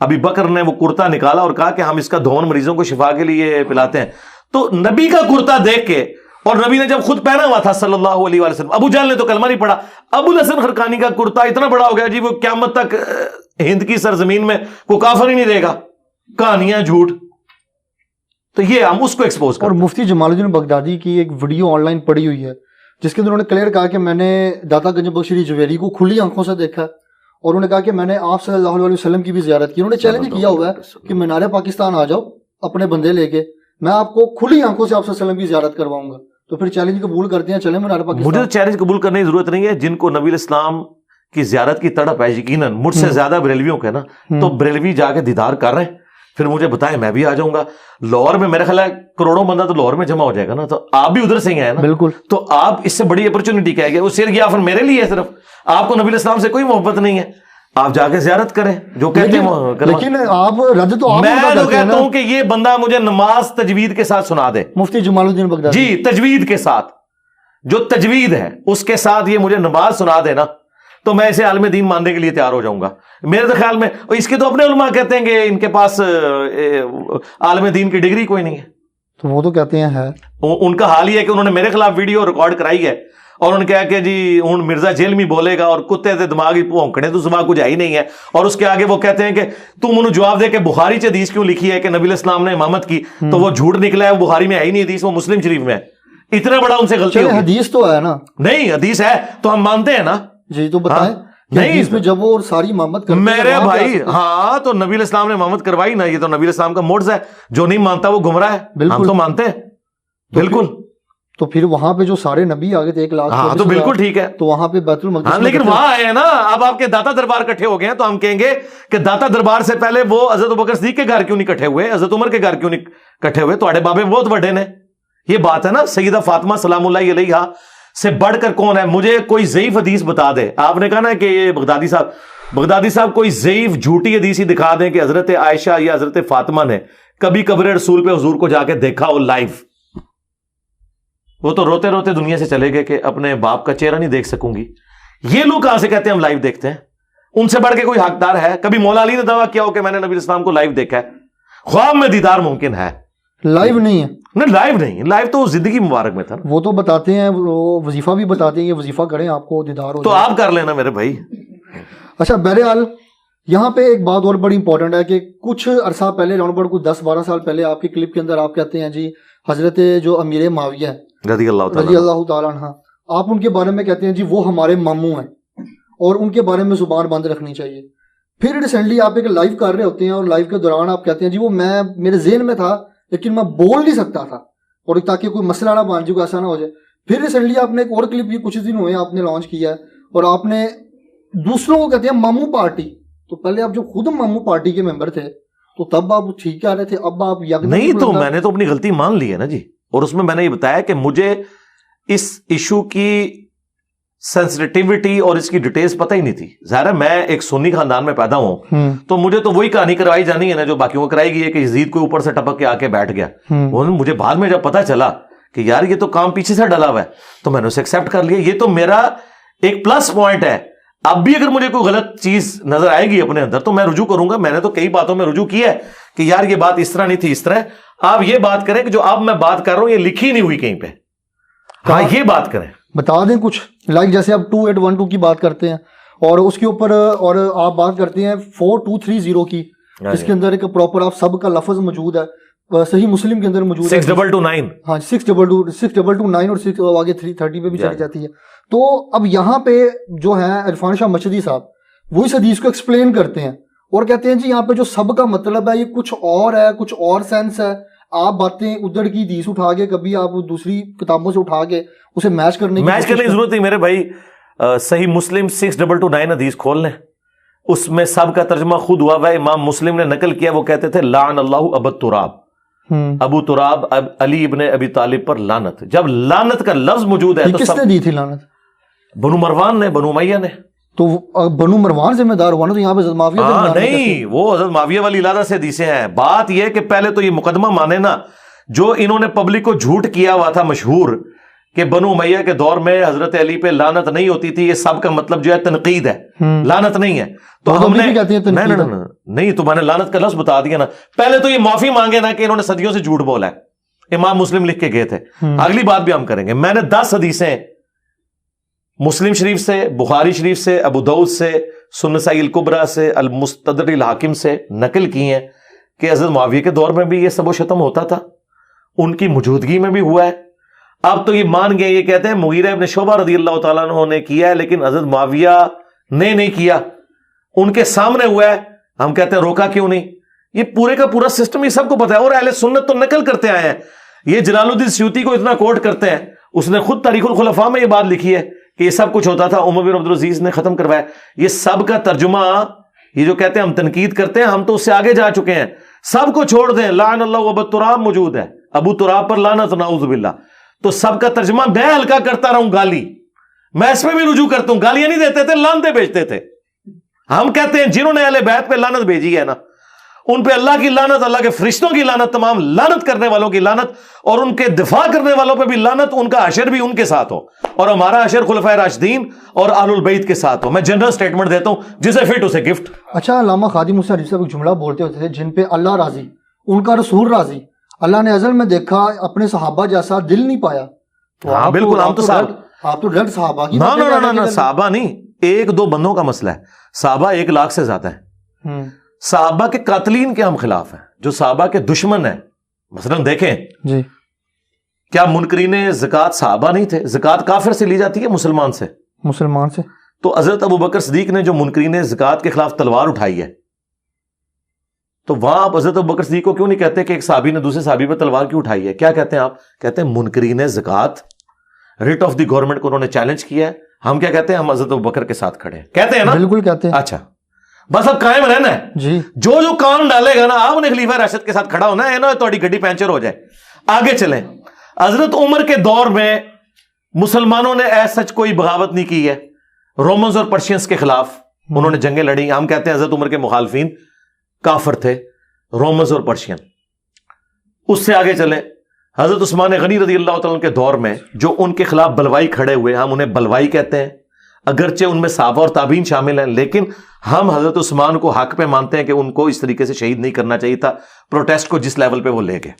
ابی بکر نے وہ کرتا نکالا اور کہا کہ ہم اس کا دھون مریضوں کو شفا کے لیے پلاتے ہیں. تو نبی کا کرتا دیکھ کے، اور نبی نے جب خود پہنا ہوا تھا صلی اللہ علیہ وسلم، ابو جہل نے تو کلمہ نہیں پڑھا، ابو الحسن خرقانی کا کرتا اتنا بڑا ہو گیا جی وہ قیامت تک ہند کی سرزمین میں کوئی کافر ہی نہیں رہے گا. کہانیاں جھوٹ. تو یہ ہم اس کو ایکسپوز کریں. اور مفتی جمال الدین بغدادی کی ایک ویڈیو آن لائن پڑی ہوئی ہے جس کے اندر انہوں نے کلیئر کہا کہ میں نے داتا گنج بخش شری جویری کو کھلی آنکھوں سے دیکھا، اور انہوں نے کہا کہ میں نے آپ صلی اللہ علیہ وسلم کی بھی زیارت کی. انہوں نے چیلنج کیا ہوا ہے کہ مینار پاکستان آ جاؤ اپنے بندے لے کے، میں آپ کو کھلی آنکھوں سے آپ صلی اللہ علیہ وسلم کی زیارت کرواؤں گا. تو پھر چیلنج قبول کرتے ہیں، چلیں مینار پاکستان. مجھے چیلنج قبول کرنے کی ضرورت نہیں ہے. جن کو نبی الاسلام کی زیارت کی تڑپ ہے، یقیناً مجھ سے زیادہ بریلویوں کے نا، تو بریلوی جا کے دیدار کر رہے ہیں، پھر مجھے بتائیں میں بھی آ جاؤں گا. لاہور میں میرا خیال ہے کروڑوں بندہ تو لاہور میں جمع ہو جائے گا نا، تو آپ بھی ادھر سے ہی ہیں نا. بالکل. تو آپ اس سے بڑی اپرچونٹی کیا ہے؟ وہ صرف یہ آفر میرے لیے ہے، صرف آپ کو نبی الاسلام سے کوئی محبت نہیں ہے، آپ جا کے زیارت کریں جو کہتے ہیں. لیکن آپ رد تو آپ میں تو کہتا ہوں کہ یہ بندہ مجھے نماز تجوید کے ساتھ سنا دے. مفتی جمال الدین بغدادی جی تجوید کے ساتھ، جو تجوید ہے اس کے ساتھ یہ مجھے نماز سنا دینا تو میں اسے عالم دین ماننے کے لیے تیار ہو جاؤں گا. میرے تو خیال میں اس کے تو اپنے علماء کہتے ہیں کہ ان کے پاس عالم دین کی ڈگری کوئی نہیں ہے. تو وہ تو کہتے ہیں ہے. ان کا حال یہ ہے کہ انہوں نے میرے خلاف ویڈیو ریکارڈ کرائی ہے اور انہوں نے کہا کہ جی ہوں مرزا جیل میں بولے گا اور کتے دے دماغ ہی بھونکنے تو زبان کچھ ہی نہیں ہے. اور اس کے آگے وہ کہتے ہیں کہ تم انہوں جواب دے کہ بخاری چ حدیث کیوں لکھی ہے کہ نبی الاسلام نے امامت کی، تو وہ جھوٹ نکلا ہے، وہ بخاری میں ہے ہی نہیں حدیث، وہ مسلم شریف میں ہے. اتنا بڑا ان سے غلطی ہوگی. حدیث تو ہے نا. نہیں حدیث ہے تو ہم مانتے ہیں نا. جی تو بتائیں. نہیں اس میں جب وہ ساری امامت کرتے میرے بھائی، ہاں تو نبی الاسلام نے امامت کروائی نا، یہ تو نبی الاسلام کا موڈز ہے. جو نہیں مانتا وہ گمراہ ہے. ہم تو مانتے ہیں بالکل. تو پھر وہاں پہ جو سارے نبی آگے تھے 1,00,000، ہاں تو بالکل ٹھیک ہے. تو وہاں پہ بیت المقدس، لیکن وہاں آئے ہیں نا. اب آپ کے داتا دربار کٹھے ہو گئے ہیں تو ہم کہیں گے کہ داتا دربار سے پہلے وہ حضرت ابوبکر صدیق کے گھر کیوں نہیں کٹھے ہوئے، حضرت عمر کے گھر کیوں نہیں کٹھے ہوئے؟ تو بابے بہت بڑے نے. یہ بات ہے نا. سیدہ فاطمہ سلام اللہ علیہا سے بڑھ کر کون ہے؟ مجھے کوئی ضعیف حدیث بتا دے. آپ نے کہا نا کہ یہ بغدادی صاحب کوئی ضعیف جھوٹی حدیث ہی دکھا دیں کہ حضرت عائشہ یا حضرت فاطمہ نے کبھی قبر رسول پہ حضور کو جا کے دیکھا ہو لائیو. وہ تو روتے روتے دنیا سے چلے گئے کہ اپنے باپ کا چہرہ نہیں دیکھ سکوں گی. یہ لوگ کہاں سے کہتے ہیں ہم لائیو دیکھتے ہیں؟ ان سے بڑھ کے کوئی حقدار ہے؟ کبھی مولا علی نے دعویٰ کیا ہو کہ میں نے نبی اسلام کو لائیو دیکھا ہے؟ خواب میں دیدار ممکن ہے، لائیو نہیں ہے. نہیں لائیو نہیں. لائیو تو زندگی مبارک میں تھا. وہ تو بتاتے ہیں، وہ وظیفہ بھی بتاتے ہیں، یہ وظیفہ کریں آپ کو دیدار ہو. تو آپ کر لینا میرے بھائی. اچھا بہرحال یہاں پہ ایک بات اور بڑی امپورٹنٹ ہے کہ کچھ عرصہ پہلے راؤنڈ اباؤٹ کوئی 10-12 سال پہلے آپ کی کلپ کے اندر آپ کہتے ہیں جی حضرت جو امیر معاویہ رضی رضی اللہ تعالیٰ عنہ، آپ ان کے بارے میں کہتے ہیں جی وہ ہمارے ماموں ہیں اور ان کے بارے میں زبان بند رکھنی چاہیے. پھر ریسنٹلی آپ ایک لائیو کر رہے ہوتے ہیں اور لائیو کے دوران آپ کہتے ہیں جی وہ میں میرے ذہن میں تھا لیکن میں بول نہیں سکتا تھا اور تاکہ کوئی مسئلہ نہ بن جائے، ایسا نہ ہو جائے. پھر ریسنٹلی آپ نے ایک اور کلپ بھی کچھ دن ہوئے آپ نے لانچ کیا ہے اور آپ نے دوسروں کو کہتے ہیں ماموں پارٹی. تو پہلے آپ جو خود ماموں پارٹی کے ممبر تھے تو تب آپ ٹھیک کہہ رہے تھے، اب آپ نہیں. تو میں نے تو اپنی غلطی مان لی ہے نا جی، اور اس میں نے یہ بتایا کہ مجھے اس ایشو کی سینسٹیوٹی اور اس کی ڈیٹیلز پتہ ہی نہیں تھی. ظاہر ہے میں ایک سنی خاندان میں پیدا ہوں تو مجھے تو وہی کہانی کروائی جانی ہے نا جو باقیوں کو کرائی گئی ہے کہ یزید کو اوپر سے ٹپک کے آ کے بیٹھ گیا. مجھے بعد میں جب پتا چلا کہ یار یہ تو کام پیچھے سے ڈلا ہوا ہے تو میں نے اسے ایکسیپٹ کر لیا. یہ تو میرا ایک پلس پوائنٹ ہے. اب بھی اگر مجھے کوئی غلط چیز نظر آئے گی اپنے اندر تو میں رجوع کروں گا. میں نے تو کئی باتوں میں رجوع کیا ہے کہ یار یہ بات اس طرح نہیں تھی، اس طرح. آپ یہ بات کریں کہ جو اب میں بات کر رہا ہوں یہ لکھی نہیں ہوئی کہیں پہ. ہاں یہ بات کریں، بتا دیں کچھ لائک جیسے آپ 2812 کی بات کرتے ہیں اور اس کے اوپر اور آپ بات کرتے ہیں 4230 کی، اس کے اندر ایک پراپر آپ سب کا لفظ موجود ہے، صحیح مسلم کے اندر موجود ہے 6229. ہاں 6229 اور 6 آگے 330 پہ بھی چلی جاتی ہے. تو اب یہاں پہ جو ہیں عرفان شاہ مشہدی صاحب وہ اس حدیث کو ایکسپلین کرتے ہیں اور کہتے ہیں جی یہاں پہ جو سب کا مطلب ہے یہ کچھ اور ہے، کچھ اور سینس ہے. آپ باتیں ادھر کی حدیث اٹھا کے کبھی آپ دوسری کتابوں سے اٹھا کے اسے میچ کرنے کی ضرورت نہیں میرے بھائی. صحیح مسلم 6229 حدیث کھول لیں، اس میں سب کا ترجمہ خود ہوا ہے، امام مسلم نے نقل کیا. وہ کہتے تھے لعن اللہ ابو تراب، ابو تراب علی ابن ابی طالب پر لعنت. جب لعنت کا لفظ موجود ہے تو کس نے دی تھی لعنت؟ بنو مروان نے، بنو امیہ نے. تو بنو مروان ذمہ دار ہوا نا، تو یہاں پہ حضرت معاویہ نہیں، وہ حضرت معاویہ والی علیحدہ سے حدیثیں ہیں. بات یہ کہ پہلے تو یہ مقدمہ مانے نا جو انہوں نے پبلک کو جھوٹ کیا ہوا تھا مشہور کہ بنو امیہ کے دور میں حضرت علی پہ لعنت نہیں ہوتی تھی. یہ سب کا مطلب جو ہے تنقید ہے، لعنت نہیں ہے. تو ہم نے نہیں تو میں نے لعنت کا لفظ بتا دیا نا. پہلے تو یہ معافی مانگے نا کہ انہوں نے صدیوں سے جھوٹ بولا ہے. امام مسلم لکھ کے گئے تھے. اگلی بات بھی ہم کریں گے. میں نے 10 حدیثیں مسلم شریف سے، بخاری شریف سے، ابو داؤد سے، سنن نسائی الکبریٰ سے، المستدرک الحاکم سے نقل کی ہیں کہ حضرت معاویہ کے دور میں بھی یہ سب و شتم ہوتا تھا، ان کی موجودگی میں بھی ہوا ہے. اب تو یہ مان گئے، یہ کہتے ہیں مغیرہ ابن شعبہ رضی اللہ تعالیٰ عنہ نے کیا ہے لیکن حضرت معاویہ نے نہیں کیا، ان کے سامنے ہوا ہے. ہم کہتے ہیں روکا کیوں نہیں؟ یہ پورے کا پورا سسٹم یہ سب کو پتا ہے اور اہل سنت تو نقل کرتے آئے ہیں. یہ جلال الدین سیوطی کو اتنا کوٹ کرتے ہیں، اس نے خود تاریخ الخلفاء میں یہ بات لکھی ہے کہ یہ سب کچھ ہوتا تھا، عمر بن عبدالعزیز نے ختم کروایا. یہ سب کا ترجمہ، یہ جو کہتے ہیں ہم تنقید کرتے ہیں، ہم تو اس سے آگے جا چکے ہیں. سب کو چھوڑ دیں، لعن اللہ ابو تراب موجود ہے، ابو تراب پر لعنت نعوذ باللہ. تو سب کا ترجمہ میں ہلکا کرتا رہا ہوں. گالی میں اس میں بھی رجوع کرتا ہوں. گالیاں نہیں دیتے تھے، لعنتیں بھیجتے تھے. ہم کہتے ہیں جنہوں نے اہل بیت پہ لعنت بھیجی ہے نا ان پہ اللہ کی لعنت، اللہ کے فرشتوں کی لعنت، تمام لعنت کرنے والوں کی لعنت اور ان کے دفاع کرنے والوں پہ بھی لعنت. ان کا حشر بھی ان کے ساتھ ہو اور ہمارا حشر خلفائے راشدین اور اہل البیت کے ساتھ ہو. میں جنرل سٹیٹمنٹ دیتا ہوں، جسے فٹ اسے گفٹ. اچھا، علامہ خادم حسین حدیث صاحب ایک جملہ بولتے ہوتے تھے جن پہ اللہ راضی، ان کا رسول راضی. اللہ نے ازل میں دیکھا اپنے صحابہ جیسا دل نہیں پایا. ہاں بالکل، ہم تو آپ تو ڈائریکٹ صحابہ کی نہ صحابہ نہیں، 1-2 بندوں کا مسئلہ ہے. صحابہ 1 لاکھ سے زیادہ ہے. صحابہ کے قاتلین کے ہم خلاف ہیں، جو صحابہ کے دشمن ہیں. مثلا دیکھیں جی، کیا منکرین زکوٰۃ صحابہ نہیں تھے؟ زکوٰۃ کافر سے لی جاتی ہے مسلمان سے؟ مسلمان سے. تو حضرت ابو بکر صدیق نے جو منکرین زکوٰۃ کے خلاف تلوار اٹھائی ہے تو وہاں آپ حضرت ابو بکر صدیق کو کیوں نہیں کہتے کہ ایک صحابی نے دوسرے صحابی پہ تلوار کیوں اٹھائی ہے؟ کیا کہتے ہیں آپ؟ کہتے ہیں منکرین زکوٰۃ ریٹ آف دی گورنمنٹ کو انہوں نے چیلنج کیا ہے. ہم کیا کہتے ہیں؟ ہم حضرت ابو بکر کے ساتھ کھڑے ہیں. کہتے ہیں نا؟ بالکل کہتے ہیں. اچھا بس اب قائم رہنا ہے جی. جو کان ڈالے گا نا آپ نے خلیفہ راشد کے ساتھ کھڑا ہونا ہے نا، تھوڑی گڈی پینچر ہو جائے. آگے چلیں. حضرت عمر کے دور میں مسلمانوں نے ایسا سچ کوئی بغاوت نہیں کی ہے. رومنز اور پرشینز کے خلاف انہوں نے جنگیں لڑی. ہم کہتے ہیں حضرت عمر کے مخالفین کافر تھے، رومنز اور پرشین. اس سے آگے چلیں. حضرت عثمان غنی رضی اللہ تعالیٰ کے دور میں جو ان کے خلاف بلوائی کھڑے ہوئے، ہم انہیں بلوائی کہتے ہیں. اگرچہ ان میں صحابہ اور تابعین شامل ہیں لیکن ہم حضرت عثمان کو حق پہ مانتے ہیں کہ ان کو اس طریقے سے شہید نہیں کرنا چاہیے تھا. پروٹیسٹ کو جس لیول پہ وہ لے گئے،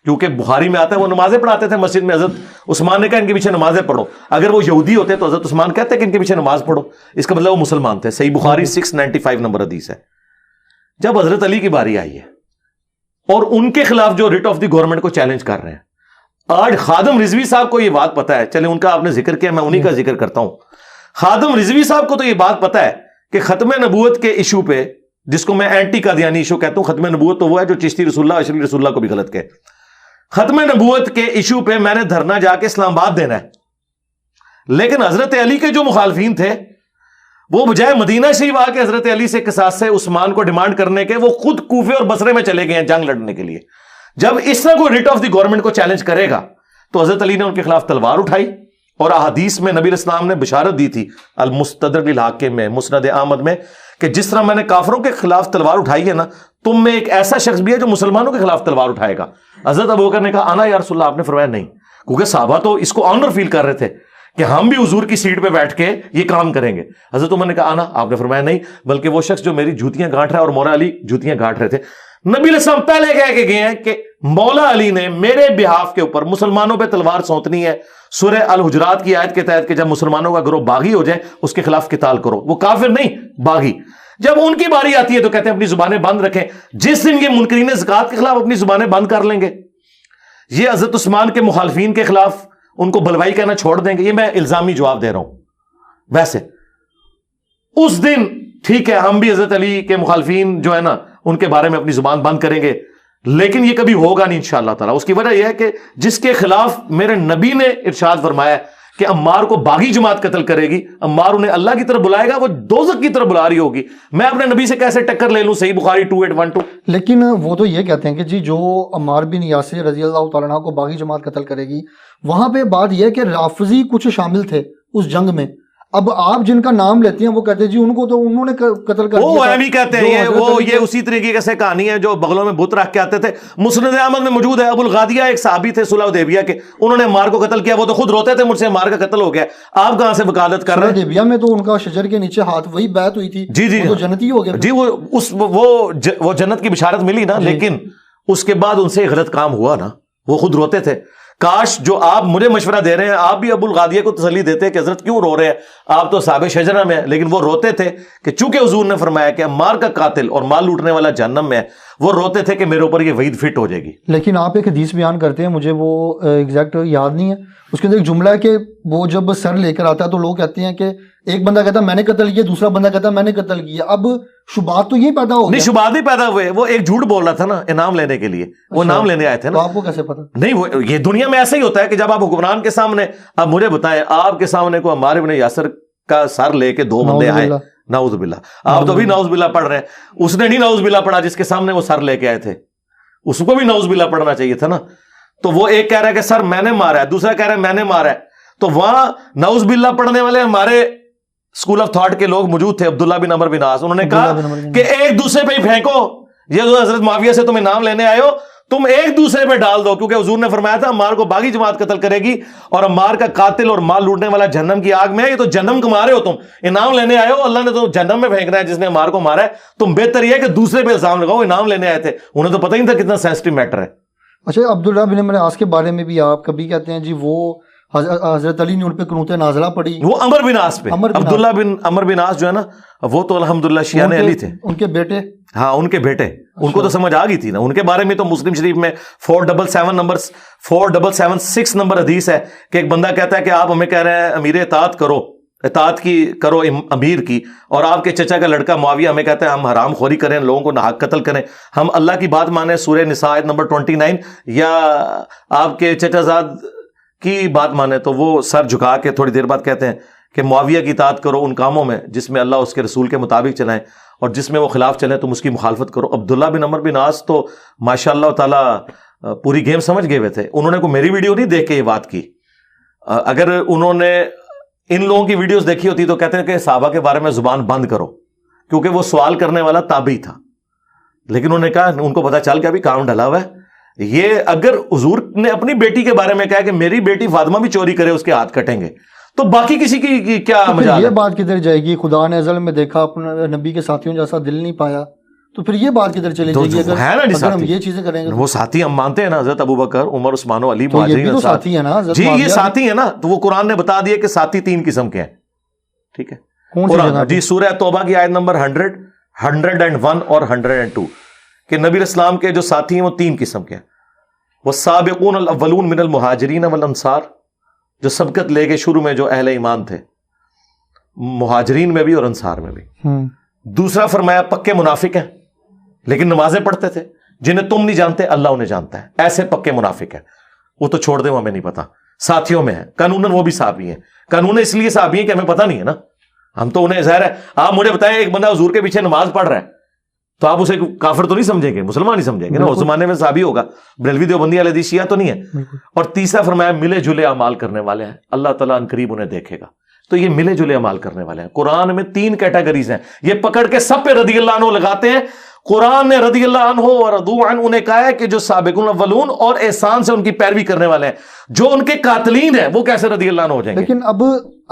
کیونکہ بخاری میں آتا ہے وہ نمازیں پڑھاتے تھے مسجد میں. حضرت عثمان نے کہا ان کے پیچھے نمازیں پڑھو. اگر وہ یہودی ہوتے تو حضرت عثمان کہتے کہ ان کے پیچھے نماز پڑھو, اس کا مطلب وہ مسلمان تھے. صحیح بخاری 695 نمبر حدیث ہے. جب حضرت علی کی باری آئی ہے اور ان کے خلاف جو ریٹ آف دی گورنمنٹ کو چیلنج کر رہے ہیں, آج خادم رضوی صاحب کو یہ بات پتا ہے, چلے ان کا آپ نے ذکر کیا, میں انہی کا ذکر کرتا ہوں. خادم رضوی صاحب کو تو یہ بات پتا ہے کہ ختم نبوت کے ایشو پہ, جس کو میں اینٹی قادیانی ایشو کہتا ہوں, ختم نبوت تو وہ ہے جو چشتی رسول اللہ اشری رسول اللہ کو بھی غلط کہے. ختم نبوت کے ایشو پہ میں نے دھرنا جا کے اسلام آباد دینا ہے, لیکن حضرت علی کے جو مخالفین تھے وہ بجائے مدینہ شریف آ کے حضرت علی سے قصاص سے عثمان کو ڈیمانڈ کرنے کے, وہ خود کوفے اور بصرے میں چلے گئے ہیں جنگ لڑنے کے لیے. جب اس طرح کوئی ریٹ آف دی گورنمنٹ کو چیلنج کرے گا تو حضرت علی نے ان کے خلاف تلوار اٹھائی, اور احادیث میں نبی علیہ السلام نے بشارت دی تھی المستدرک للحاکم میں, مسند احمد میں, کہ جس طرح میں نے کافروں کے خلاف تلوار اٹھائی ہے نا, تم میں ایک ایسا شخص بھی ہے جو مسلمانوں کے خلاف تلوار اٹھائے گا. حضرت ابوبکر نے کہا آنا یا رسول اللہ. آپ نے فرمایا نہیں, کیونکہ صحابہ تو اس کو آنر فیل کر رہے تھے کہ ہم بھی حضور کی سیٹ پہ بیٹھ کے یہ کام کریں گے. حضرت عمر نے کہا آنا. آپ نے فرمایا نہیں, بلکہ وہ شخص جو میری جوتیاں گانٹ رہا ہے, اور مولا علی جوتیاں گانٹ رہے تھے. نبی علیہ السلام پہلے کہہ کے گئے ہیں کہ مولا علی نے میرے بہاف کے اوپر مسلمانوں پہ تلوار سونتنی ہے. سورہ الحجرات کی آیت کے تحت کہ جب مسلمانوں کا گروہ باغی ہو جائے اس کے خلاف قتال کرو. وہ کافر نہیں, باغی. جب ان کی باری آتی ہے تو کہتے ہیں اپنی زبانیں بند رکھیں. جس دن یہ منکرین زکات کے خلاف اپنی زبانیں بند کر لیں گے, یہ حضرت عثمان کے مخالفین کے خلاف ان کو بلوائی کہنا چھوڑ دیں گے, یہ میں الزامی جواب دے رہا ہوں. ویسے اس دن ٹھیک ہے, ہم بھی حضرت علی کے مخالفین جو ہے نا ان کے بارے میں اپنی زبان بند کریں گے, لیکن یہ کبھی ہوگا نہیں انشاءاللہ تعالی. اس کی وجہ یہ ہے کہ جس کے خلاف میرے نبی نے ارشاد فرمایا کہ عمار کو باغی جماعت قتل کرے گی, عمار انہیں اللہ کی طرف بلائے گا, وہ دوزخ کی طرف بلا رہی ہوگی, میں اپنے نبی سے کیسے ٹکر لے لوں. صحیح بخاری 2812. لیکن وہ تو یہ کہتے ہیں کہ جی جو عمار بن یاسر رضی اللہ تعالیٰ عنہ کو باغی جماعت قتل کرے گی, وہاں پہ بات یہ ہے کہ رافضی کچھ شامل تھے اس جنگ میں. اب آپ جن کا نام لیتے ہیں وہ کہتے ہیں جی ان کو تو انہوں نے قتل کر وہ بھی کہتے ہیں یہ اسی طریقے سے کہانی ہے جو بغلوں میں بت رکھ کے آتے تھے. مسند احمد میں موجود ہے, ابو الغادیہ ایک صحابی تھے صلح حدیبیہ کے, انہوں نے عمار کو قتل کیا. وہ تو خود روتے تھے, مجھ سے عمار کا قتل ہو گیا. آپ کہاں سے وکالت کر رہے ہیں؟ حدیبیہ میں تو ان کا شجر کے نیچے ہاتھ, وہی بیعت ہوئی تھی. جی وہ جنتی ہو گیا. جی وہ جنت کی بشارت ملی نا, لیکن اس کے بعد ان سے غلط کام ہوا نا. وہ خود روتے تھے. کاش جو آپ مجھے مشورہ دے رہے ہیں آپ بھی ابو الغادیہ کو تسلی دیتے کہ حضرت کیوں رو رہے ہیں, آپ تو صحابہ شجرہ میں ہیں. لیکن وہ روتے تھے کہ چونکہ حضور نے فرمایا کہ عمار کا قاتل اور مال لوٹنے والا جہنم میں ہے, وہ روتے تھے کہ میرے اوپر یہ وعید فٹ ہو جائے گی. لیکن آپ ایک حدیث بیان کرتے ہیں, مجھے وہ ایگزیکٹ یاد نہیں ہے, اس کے اندر ایک جملہ ہے کہ وہ جب سر لے کر آتا ہے تو لوگ کہتے ہیں کہ ایک بندہ کہتا ہے میں نے قتل کیا, دوسرا بندہ کہتا ہے میں نے قتل کیا. اب شبہات تو یہ پیدا ہو گیا. نہیں, شبہات نہیں پیدا ہوئے, وہ ایک جھوٹ بول رہا تھا نا انعام لینے کے لیے. وہ نام لینے آئے تھے نا. تو آپ کو کیسے پتا؟ نہیں, وہ یہ دنیا میں ایسا ہی ہوتا ہے کہ جب آپ حکمران کے سامنے, اب مجھے بتائیں آپ کے سامنے کو عمار بن یاسر کا سر لے کے دو بندے آئے, نعوذ باللہ, آپ تو بھی نعوذ باللہ پڑھ رہے ہیں. اس نے نہیں نعوذ باللہ پڑھا جس کے سامنے وہ سر لے کے آئے تھے, اس کو بھی نعوذ باللہ پڑھنا چاہیے تھا نا. تو وہ ایک کہہ رہا ہے کہ سر میں نے مارا ہے, دوسرا کہہ رہا ہے میں نے مارا ہے. تو وہاں نعوذ باللہ پڑھنے والے ہمارے اسکول آف تھاٹ کے لوگ موجود تھے, عبداللہ بن عمر بن عاص. انہوں نے کہا کہ ایک دوسرے پہ ہی پھینکو, یہ جو حضرت معاویہ سے تمہیں نام لینے آئے ہو تم ایک دوسرے پہ ڈال دو, کیونکہ حضور نے فرمایا تھا عمار کو باغی جماعت قتل کرے گی اور عمار کا قاتل اور مال لوٹنے والا جہنم کی آگ میں ہے. یہ تو جہنم کما رہے ہو, تم انعام لینے آئے ہو, اللہ نے تو جہنم میں پھینکنا ہے جس نے عمار کو مارا ہے. تم بہتر یہ ہے کہ دوسرے پہ الزام لگاؤ, انعام لینے آئے تھے, انہیں تو پتہ ہی نہیں تھا کتنا سینسٹیو میٹر ہے. اچھا, عبداللہ بن عمر عاص کے بارے میں بھی آپ کبھی کہتے ہیں جی وہ حضرت علی نے ان پہ قنوت نازلہ پڑھی, وہ عمر بن عاص پہ. عبداللہ بن عمر بن عاص جو ہے نا وہ تو الحمدللہ شیعہ علی تھے, ان کے بیٹے. ہاں ان کے بیٹے, ان کو تو سمجھ آ گئی تھی نا. ان کے بارے میں تو مسلم شریف میں 4776 نمبر حدیث ہے کہ ایک بندہ کہتا ہے کہ آپ ہمیں کہہ رہے ہیں امیر اطاعت کی کرو امیر کی, اور آپ کے چچا کا لڑکا معاویہ ہمیں کہتا ہے ہم حرام خوری کریں, لوگوں کو ناحق قتل کریں, ہم اللہ کی بات مانیں سورہ نساء آیت نمبر 29, یا آپ کے چچا زاد کی بات مانے. تو وہ سر جھکا کے تھوڑی دیر بعد کہتے ہیں کہ معاویہ کی اطاعت کرو ان کاموں میں جس میں اللہ اس کے رسول کے مطابق چلائیں, اور جس میں وہ خلاف چلیں تم اس کی مخالفت کرو. عبداللہ بن عمر بن عاص تو ماشاء اللہ تعالیٰ پوری گیم سمجھ گئے ہوئے تھے. انہوں نے کوئی میری ویڈیو نہیں دیکھ کے یہ بات کی. اگر انہوں نے ان لوگوں کی ویڈیوز دیکھی ہوتی تو کہتے ہیں کہ صحابہ کے بارے میں زبان بند کرو, کیونکہ وہ سوال کرنے والا تابعی تھا. لیکن انہوں نے کہا, ان کو پتا چل گیا ابھی کام ڈلا ہوا ہے. یہ اگر حضور نے اپنی بیٹی کے بارے میں کہا کہ میری بیٹی فاطمہ بھی چوری کرے اس کے ہاتھ کٹیں گے, تو باقی کسی کی کیا مجال ہے؟ یہ بات کدھر جائے گی؟ خدا نے ازل میں دیکھا اپنے نبی کے ساتھیوں جیسا دل نہیں پایا, تو پھر یہ بات کدھر چلے جائے گی اگر ہم یہ چیزیں کریں گے؟ وہ ساتھی ہم مانتے ہیں نا، حضرت ابوبکر، عمر، عثمان و علی مہاجرین ساتھی ہیں نا جی، یہ ساتھی ہیں نا، تو وہ قرآن نے بتا دیا کہ ساتھی 3 قسم کے ہیں. ٹھیک ہے، قرآن جی سورہ توبہ کی آیت نمبر 100، 101 اور 102 کہ نبی اسلام کے جو ساتھی ہیں وہ 3 قسم کے ہیں. والسابقون الاولون من المہاجرین والانصار، جو سبقت لے گئے شروع میں جو اہل ایمان تھے، مہاجرین میں بھی اور انصار میں بھی. دوسرا فرمایا پکے منافق ہیں لیکن نمازیں پڑھتے تھے، جنہیں تم نہیں جانتے اللہ انہیں جانتا ہے، ایسے پکے منافق ہیں. وہ تو چھوڑ دیں، وہ ہمیں نہیں پتا، ساتھیوں میں ہیں، قانوناً وہ بھی صحابی ہیں. قانون اس لیے صحابی ہیں کہ ہمیں پتہ نہیں ہے نا، ہم تو انہیں ظاہر ہے. آپ مجھے بتائیں ایک بندہ حضور کے پیچھے نماز پڑھ رہا ہے تو آپ اسے کافر تو نہیں سمجھیں گے، مسلمان نہیں سمجھیں گے نا، اس زمانے میں صحابی ہوگا، بریلوی دیوبندی اہل حدیث شیعہ تو نہیں ہے. اور تیسرا فرمایا ملے جلے اعمال کرنے والے ہیں، اللہ تعالیٰ ان قریب انہیں دیکھے گا. تو یہ ملے جلے اعمال کرنے والے ہیں. قرآن میں 3 کیٹیگریز ہیں، یہ پکڑ کے سب پہ رضی اللہ عنہ لگاتے ہیں. قرآن نے رضی اللہ عنہ اور رضوا عنہ انہیں کہا ہے کہ جو سابقون الاولون اور احسان سے ان کی پیروی کرنے والے ہیں، جو ان کے قاتلین ہیں وہ کیسے رضی اللہ عنہ ہو جائیں گے؟ لیکن اب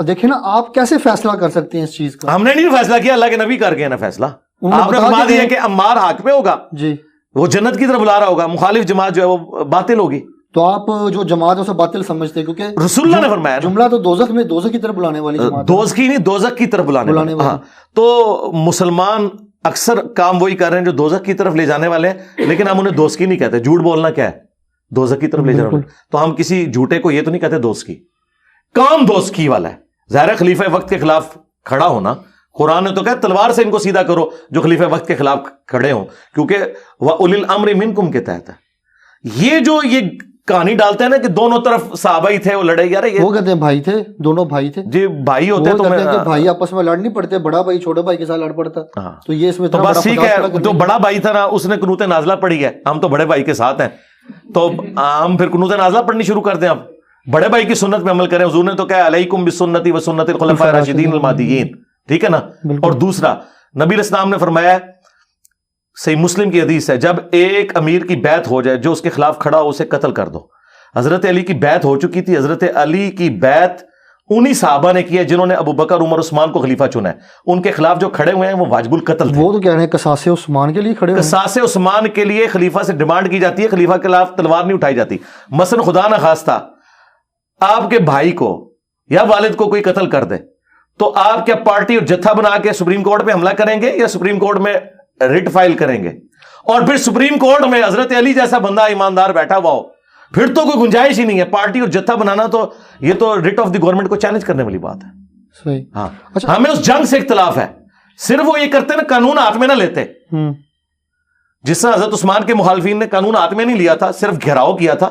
دیکھیں نا، آپ کیسے فیصلہ کر سکتے ہیں اس چیز کا؟ ہم نے نہیں فیصلہ کیا، اللہ کے نبی کر گئے نا فیصلہ. آپ نے فرما دیا کہ عمار حق پہ ہوگا جی، وہ جنت کی طرف بلا رہا ہوگا، مخالف جماعت جو ہے وہ باطل ہوگی. تو آپ جو جماعت ہے اسے باطل سمجھتے ہیں کیونکہ رسول اللہ نے فرمایا جملہ تو دوزخ میں، دوزخ کی طرف بلانے والی جماعت، دوزخ کی نہیں، دوزخ کی طرف بلانے والی. ہاں، تو مسلمان اکثر کام وہی کر رہے ہیں جو دوزخ کی طرف لے جانے والے ہیں، لیکن ہم انہیں دوست کی نہیں کہتے. جھوٹ بولنا کیا ہے؟ دوزخ کی طرف لے جانا. تو ہم کسی جھوٹے کو یہ تو نہیں کہتے دوست کی، کام دوست کی والا ہے. ظاہر خلیفہ وقت کے خلاف کھڑا ہونا، قرآن نے تو کہا تلوار سے ان کو سیدھا کرو جو خلیفہ وقت کے خلاف کھڑے ہوں، کیونکہ وَأُولِي الْأَمْرِ مِنْكُمْ کے تحت ہے. یہ جو یہ کہانی ڈالتے ہیں نا کہ دونوں طرف صحابہ ہی تھے وہ لڑے، یار وہ کہتے ہیں بھائی تھے، دونوں بھائی تھے جی، بھائی ہوتے تو بھائی آپس میں لڑ نہیں پڑتے، بڑا بھائی چھوٹے بھائی کے ساتھ لڑ پڑتا. تو یہ اس میں تو بس ٹھیک ہے، جو بڑا بھائی تھا نا اس نے قنوت نازلہ پڑھی ہے، ہم تو بڑے بھائی کے ساتھ ہیں، تو ہم پھر قنوت نازلہ پڑھنی شروع کر دیں. اب بڑے بھائی کی سنت پہ عمل کریں. حضور نے تو کہا علیکم بسنتی و سنت الخلفاء الراشدین المہدیین، ٹھیک ہے نا. اور دوسرا نبی علیہ السلام نے فرمایا، صحیح مسلم کی حدیث ہے، جب ایک امیر کی بیعت ہو جائے جو اس کے خلاف کھڑا ہو اسے قتل کر دو. حضرت علی کی بیعت ہو چکی تھی، حضرت علی کی بیعت انہی صحابہ نے کی ہے جنہوں نے ابوبکر، عمر، عثمان کو خلیفہ چنا ہے. ان کے خلاف جو کھڑے ہوئے ہیں وہ واجب القتل تھے. وہ تو کہہ رہے ہیں قصاص عثمان کے لیے کھڑے ہوئے ہیں. قصاص عثمان کے لیے خلیفہ سے ڈیمانڈ کی جاتی ہے، خلیفہ کے خلاف تلوار نہیں اٹھائی جاتی. مثلا خدا نہ خواستہ آپ کے بھائی کو یا والد کو کوئی قتل کر دے تو آپ کیا پارٹی اور جتھا بنا کے سپریم کورٹ پہ حملہ کریں گے یا سپریم کورٹ میں ریٹ فائل کریں گے؟ اور پھر سپریم کورٹ میں حضرت علی جیسا بندہ ایماندار بیٹھا ہوا ہو، پھر تو کوئی گنجائش ہی نہیں ہے. پارٹی اور جتھا بنانا تو یہ تو ریٹ آف دی گورنمنٹ کو چیلنج کرنے والی بات ہے. صحیح. ہاں، ہمیں اس جنگ سے اختلاف ہے. صرف وہ یہ کرتے نا قانون ہاتھ میں نہ لیتے، جس طرح حضرت عثمان کے مخالفین نے قانون ہاتھ میں نہیں لیا تھا، صرف گھیراؤ کیا تھا،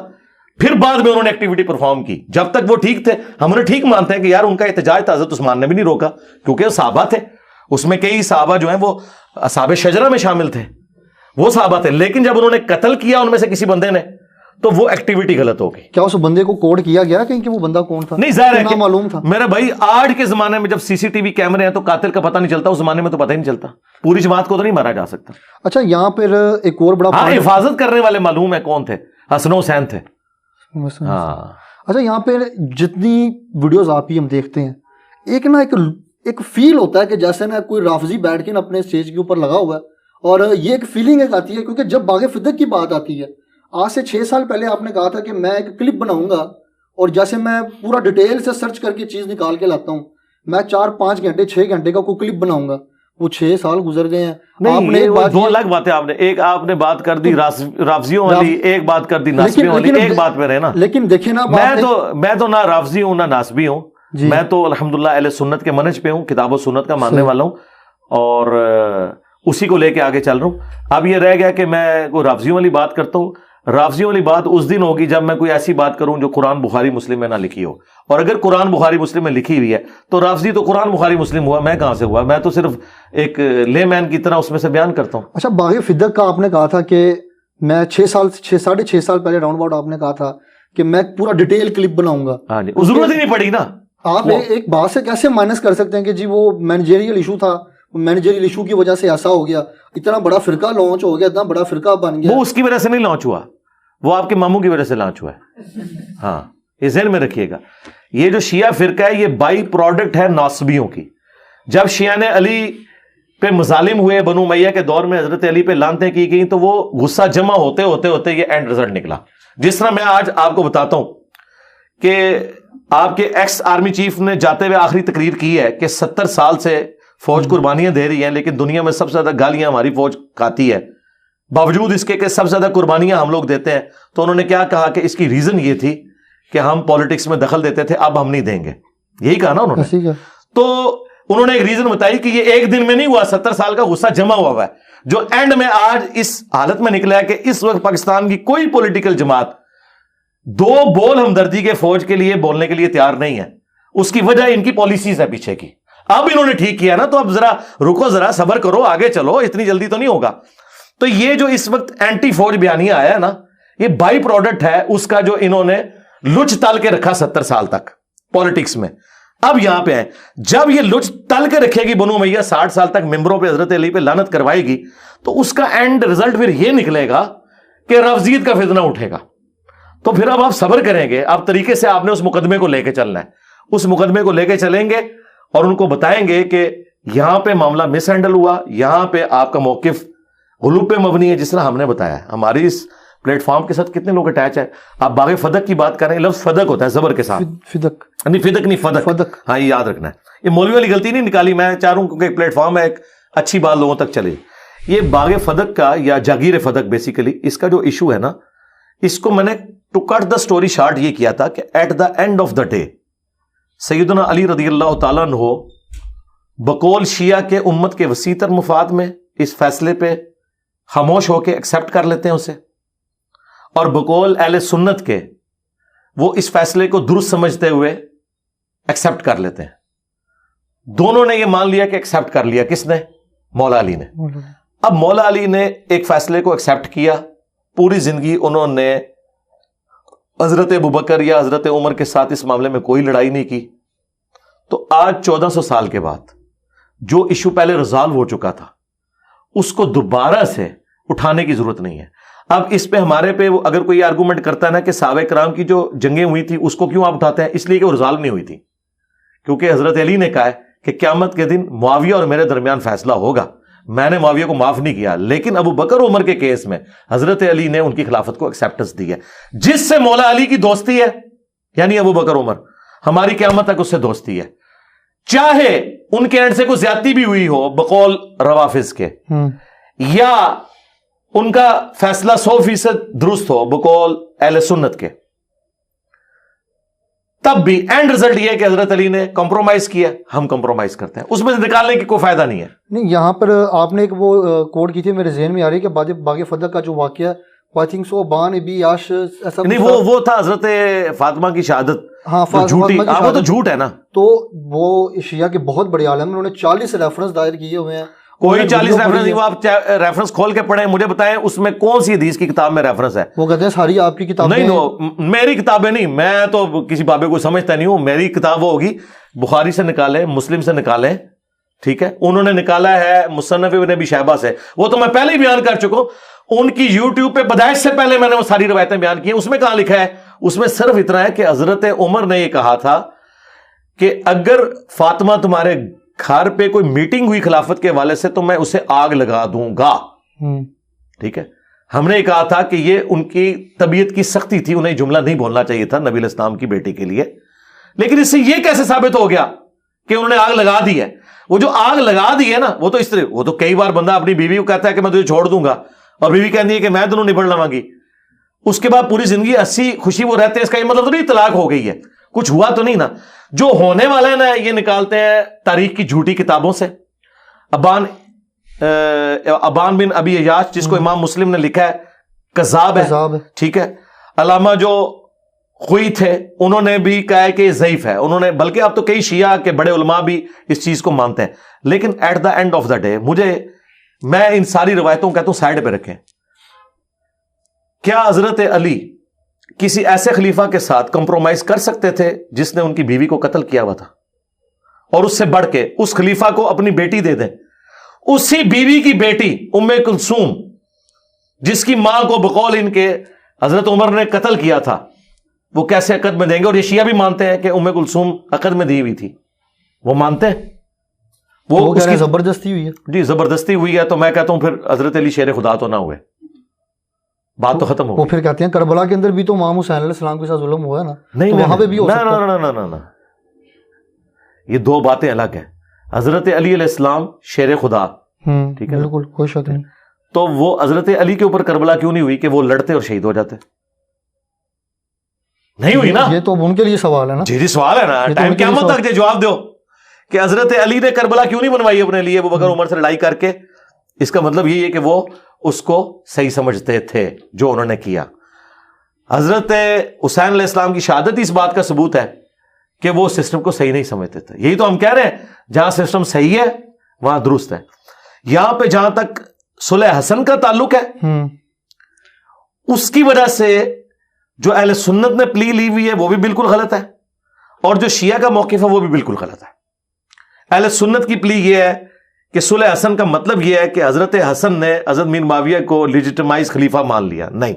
پھر بعد میں انہوں نے ایکٹیویٹی پرفارم کی. جب تک وہ ٹھیک تھے ہم انہیں ٹھیک مانتے ہیں کہ یار ان کا احتجاج تھا، حضرت عثمان نے بھی نہیں روکا کیونکہ وہ صحابہ تھے. اس میں کئی صحابہ جو ہیں وہ اصحاب شجرہ میں شامل تھے، وہ صحابہ تھے. لیکن جب انہوں نے قتل کیا ان میں سے کسی بندے نے تو وہ ایکٹیویٹی غلط ہو گئی. کیا اس بندے کو کوڈ کیا گیا کہ وہ بندہ کون تھا؟ نہیں، ظاہر ہے کہ معلوم تھا. میرے بھائی آج کے زمانے میں جب سی سی ٹی وی کیمرے ہیں تو قاتل کا پتہ نہیں چلتا، اس زمانے میں تو پتہ ہی نہیں چلتا. پوری جماعت کو تو نہیں مارا جا سکتا. اچھا، یہاں پر ایک اور بڑا حفاظت کرنے والے معلوم ہے کون تھے، حسن و حسین تھے. اچھا، یہاں پہ جتنی ویڈیوز آپ ہی ہم دیکھتے ہیں، ایک فیل ہوتا ہے کہ جیسے نا کوئی رافضی بیٹھ کے نا اپنے اسٹیج کے اوپر لگا ہوا ہے، اور یہ ایک فیلنگ ایک آتی ہے کیونکہ جب باغ فدق کی بات آتی ہے، آج سے 6 سال پہلے آپ نے کہا تھا کہ میں ایک کلپ بناؤں گا اور جیسے میں پورا ڈیٹیل سے سرچ کر کے چیز نکال کے لاتا ہوں، میں 4-5 گھنٹے 6 گھنٹے کا کوئی کلپ بناؤں گا. وہ 6 سال گزر گئے ہیں. آپ نے 2 الگ باتیں، آپ نے بات کر دی رافضیوں والی، ایک بات کر دی ناسبیوں والی. ایک بات پہ رہے نا، لیکن دیکھیں نا، میں تو نہ رافضی ہوں نہ ناسبی ہوں. میں تو الحمدللہ اہل سنت کے منہج پہ ہوں، کتاب و سنت کا ماننے والا ہوں اور اسی کو لے کے آگے چل رہا ہوں. اب یہ رہ گیا کہ میں کوئی رافضیوں والی بات کرتا ہوں. رافضیوں والی بات اس دن ہوگی جب میں کوئی ایسی بات کروں جو قرآن بخاری مسلم میں نہ لکھی ہو. اور اگر قرآن بخاری مسلم میں لکھی ہوئی ہے تو رافضی تو قرآن بخاری مسلم ہوا، میں کہاں سے ہوا؟ میں تو صرف ایک لے مین کی طرح اس میں سے بیان کرتا ہوں. اچھا، باغ فدق کا آپ نے کہا تھا کہ میں 6.5 سال پہلے راؤنڈ اباؤٹ آپ نے کہا تھا کہ میں پورا ڈیٹیل کلپ بناؤں گا. ہاں جی، ضرورت ہی نہیں پڑی نا. آپ ایک بات سے کیسے مائنس کر سکتے ہیں کہ جی وہ مینیجریل ایشو تھا، مینیجریل ایشو کی وجہ سے ایسا ہو گیا، اتنا بڑا فرقہ لانچ ہو گیا، اتنا بڑا فرقہ بن گیا؟ وہ اس کی وجہ سے نہیں لانچ ہوا، وہ آپ کے ماموں کی وجہ سے لانچ ہوا ہے. ہاں، یہ ذہن میں رکھیے گا. یہ جو شیعہ فرقہ ہے یہ بائی پروڈکٹ ہے ناصبیوں کی. جب شیعہ نے علی پہ مظالم ہوئے بنو امیہ کے دور میں, حضرت علی پہ لعنتیں کی گئیں, تو وہ غصہ جمع ہوتے ہوتے ہوتے یہ اینڈ رزلٹ نکلا. جس طرح میں آج آپ کو بتاتا ہوں کہ آپ کے ایکس آرمی چیف نے جاتے ہوئے آخری تقریر کی ہے کہ 70 سال سے فوج قربانیاں دے رہی ہیں, لیکن دنیا میں سب سے زیادہ گالیاں ہماری فوج کھاتی ہے, باوجود اس کے کہ سب سے زیادہ قربانیاں ہم لوگ دیتے ہیں. تو انہوں نے کیا کہا کہ اس کی ریزن یہ تھی کہ ہم پالیٹکس میں دخل دیتے تھے, اب ہم نہیں دیں گے. یہی کہا نا انہوں نے. تو انہوں نے ایک ریزن بتائی کہ یہ ایک دن میں نہیں ہوا, 70 سال کا غصہ جمع ہوا ہے, جو اینڈ میں آج اس حالت میں نکلا ہے کہ اس وقت پاکستان کی کوئی پولیٹیکل جماعت 2 بول ہمدردی کے فوج کے لیے بولنے کے لیے تیار نہیں ہے. اس کی وجہ ان کی پالیسیز ہے پیچھے کی. اب انہوں نے ٹھیک کیا نا, تو اب ذرا رکو, ذرا صبر کرو, آگے چلو, اتنی جلدی تو نہیں ہوگا. تو یہ جو اس وقت اینٹی فوج بیانیہ آیا ہے نا, یہ بائی پروڈکٹ ہے اس کا جو انہوں نے لچ تل کے رکھا 70 سال تک پالیٹکس میں. اب یہاں پہ ہے, جب یہ لچ تل کے رکھے گی بنو امیہ 60 سال تک ممبروں پہ حضرت علی پہ لعنت کروائے گی, تو اس کا اینڈ رزلٹ پھر یہ نکلے گا کہ رفضیت کا فتنہ اٹھے گا. تو پھر اب آپ صبر کریں گے, آپ طریقے سے آپ نے اس مقدمے کو لے کے چلنا ہے. اس مقدمے کو لے کے چلیں گے اور ان کو بتائیں گے کہ یہاں پہ معاملہ مس ہینڈل ہوا, یہاں پہ آپ کا موقف غلوب پہ مبنی ہے, جس طرح ہم نے بتایا. ہماری اس پلیٹ فارم کے ساتھ کتنے لوگ اٹیچ ہیں. آپ باغ فدق کی بات کریں, لفظ فدق ہوتا ہے زبر کے ساتھ, فدق نہیں فدق, ہاں یہ یاد رکھنا ہے. یہ مولوی والی غلطی نہیں نکالی, میں چاہ رہا ہوں کیونکہ ایک پلیٹ فارم ہے, ایک اچھی بات لوگوں تک چلے. یہ باغ فدق کا یا جاگیر فدق بیسیکلی اس کا جو ایشو ہے نا, اس کو میں نے to cut the story short یہ کیا تھا کہ at the end of the day سیدنا علی رضی اللہ تعالیٰ عنہ بقول شیعہ کے امت کے وسیع تر مفاد میں اس فیصلے پہ خاموش ہو کے ایکسپٹ کر لیتے ہیں اسے, اور بقول اہل سنت کے وہ اس فیصلے کو درست سمجھتے ہوئے ایکسپٹ کر لیتے ہیں. دونوں نے یہ مان لیا کہ ایکسپٹ کر لیا. کس نے؟ مولا علی نے. اب مولا علی نے ایک فیصلے کو ایکسپٹ کیا, پوری زندگی انہوں نے حضرت ابوبکر یا حضرت عمر کے ساتھ اس معاملے میں کوئی لڑائی نہیں کی. تو آج 1400 سال کے بعد جو ایشو پہلے ریزالو ہو چکا تھا اس کو دوبارہ سے اٹھانے کی ضرورت نہیں ہے. اب اس پہ ہمارے پہ اگر کوئی آرگومنٹ کرتا ہے نا کہ صحابہ کرام کی جو جنگیں ہوئی تھی اس کو کیوں آپ اٹھاتے ہیں, اس لیے کہ وہ ریزالو نہیں ہوئی تھی, کیونکہ حضرت علی نے کہا ہے کہ قیامت کے دن معاویہ اور میرے درمیان فیصلہ ہوگا. میں نے معاویہ کو معاف نہیں کیا, لیکن ابو بکر عمر کے کیس میں حضرت علی نے ان کی خلافت کو ایکسیپٹنس دی ہے. جس سے مولا علی کی دوستی ہے یعنی ابو بکر عمر, ہماری قیامت تک اس سے دوستی ہے, چاہے ان کے اینڈ سے کوئی زیادتی بھی ہوئی ہو بقول روافظ کے, یا ان کا فیصلہ 100% درست ہو بقول اہل سنت کے, تب بھی اینڈ رزلٹ یہ ہے کہ حضرت علی نے کمپرومائز کیا, ہم کمپرومائز کرتے ہیں. اس میں سے نکالنے کی کوئی فائدہ نہیں ہے. نہیں, یہاں پر آپ نے ایک وہ کوٹ کی تھی, میرے ذہن میں آ رہی ہے کہ باغ فدق کا جو واقعہ آئی تھنک سو بان ابی یاش ایسا نہیں, وہ تھا حضرت فاطمہ کی شہادت. ہاں, وہ تو جھوٹ ہے نا. تو وہ شیعہ کے بہت بڑے عالم, انہوں نے 40 ریفرنس دائر کیے ہوئے ہیں. کوئی 40 ریفرنس نہیں, وہ آپ ریفرنس کھول کے پڑھیں, مجھے بتائیں اس میں کون سی حدیث کی کتاب میں ریفرنس ہے. وہ کہتے ہیں ساری آپ کی کتابیں. نہیں, میری کتابیں نہیں, میں تو کسی بابے کو سمجھتا نہیں ہوں. میری کتاب وہ ہوگی بخاری سے نکالیں, مسلم سے نکالیں, ٹھیک ہے. انہوں نے نکالا ہے مصنف ابن ابی شیبہ سے, وہ تو میں پہلے ہی بیان کر چکا ہوں. ان کی یوٹیوب پہ پیدائش سے پہلے میں نے وہ ساری روایتیں بیان کی ہیں. اس میں کہاں لکھا ہے؟ اس میں صرف اتنا ہے کہ حضرت عمر نے یہ کہا تھا کہ اگر فاطمہ تمہارے گھر پہ کوئی میٹنگ ہوئی خلافت کے حوالے سے تو میں اسے آگ لگا دوں گا. ٹھیک ہے. ہم نے یہ کہا تھا کہ یہ ان کی طبیعت کی سختی تھی, انہیں جملہ نہیں بولنا چاہیے تھا نبی علیہ السلام کی بیٹی کے لیے. لیکن اس سے یہ کیسے ثابت ہو گیا کہ انہوں نے آگ لگا دی ہے؟ وہ جو آگ لگا دی ہے نا, وہ تو اس طرح, وہ تو کئی بار بندہ اپنی بیوی کو کہتا ہے کہ میں تجھے چھوڑ دوں گا, اور بیوی کہتی ہے کہ میں تمہیں نبڑ لواں گی. اس کے بعد پوری زندگی ہنسی خوشی وہ رہتے ہیں. اس کا یہ مطلب تو نہیں طلاق ہو گئی ہے, کچھ ہوا تو نہیں نا. جو ہونے والا ہے نا, یہ نکالتے ہیں تاریخ کی جھوٹی کتابوں سے. ابان بن ابی عیاش, جس کو امام مسلم نے لکھا ہے, کذاب ہے, ٹھیک ہے. علامہ جو خوئی تھے انہوں نے بھی کہا ہے کہ یہ ضعیف ہے. انہوں نے, بلکہ اب تو کئی شیعہ کے بڑے علماء بھی اس چیز کو مانتے ہیں. لیکن at the end of the day میں ان ساری روایتوں کہتا ہوں سائڈ پہ رکھیں. کیا حضرت علی کسی ایسے خلیفہ کے ساتھ کمپرومائز کر سکتے تھے جس نے ان کی بیوی کو قتل کیا ہوا تھا, اور اس سے بڑھ کے اس خلیفہ کو اپنی بیٹی دے دیں؟ اسی بیوی کی بیٹی ام کلثوم, جس کی ماں کو بقول ان کے حضرت عمر نے قتل کیا تھا, وہ کیسے عقد میں دیں گے؟ اور یہ شیعہ بھی مانتے ہیں کہ ام کلثوم عقد میں دی ہوئی تھی, وہ مانتے ہیں. وہ کہہ رہے ہیں زبردستی ہوئی ہے. جی زبردستی ہوئی ہے, تو میں کہتا ہوں پھر حضرت علی شیر خدا تو نہ ہوئے, بات تو ختم ہو گئی. وہ پھر کہتے ہیں کربلا کے اندر بھی تو امام حسین علیہ السلام کے ساتھ ظلم ہوا ہے نا, نہیں وہاں پہ بھی ہو سکتا ہے. نہ, یہ دو باتیں الگ ہیں. حضرت علی علیہ السلام شیر خدا, ٹھیک ہے, بالکل کوئی شک نہیں. تو وہ حضرت علی کے اوپر کربلا کیوں نہیں ہوئی کہ وہ لڑتے اور شہید ہو جاتے؟ نہیں ہوئی نا. یہ تو ان کے لیے سوال ہے نا. جی سوال ہے نا, ٹائم قیامت تک جواب دو کہ حضرت علی نے کربلا کیوں نہیں بنوائی اپنے لیے ابو بکر عمر سے لڑائی کر کے. اس کا مطلب یہ ہے کہ وہ اس کو صحیح سمجھتے تھے جو انہوں نے کیا. حضرت حسین علیہ السلام کی شہادت اس بات کا ثبوت ہے کہ وہ سسٹم کو صحیح نہیں سمجھتے تھے. یہی تو ہم کہہ رہے ہیں, جہاں سسٹم صحیح ہے وہاں درست ہے. یہاں پہ جہاں تک صلح حسن کا تعلق ہے, اس کی وجہ سے جو اہل سنت نے پلی لی ہوئی ہے وہ بھی بالکل غلط ہے, اور جو شیعہ کا موقف ہے وہ بھی بالکل غلط ہے. اہل سنت کی پلی یہ ہے کہ صلح حسن کا مطلب یہ ہے کہ حضرت حسن نے حضرت میر معاویہ کو لیجیٹمائز خلیفہ مان لیا. نہیں,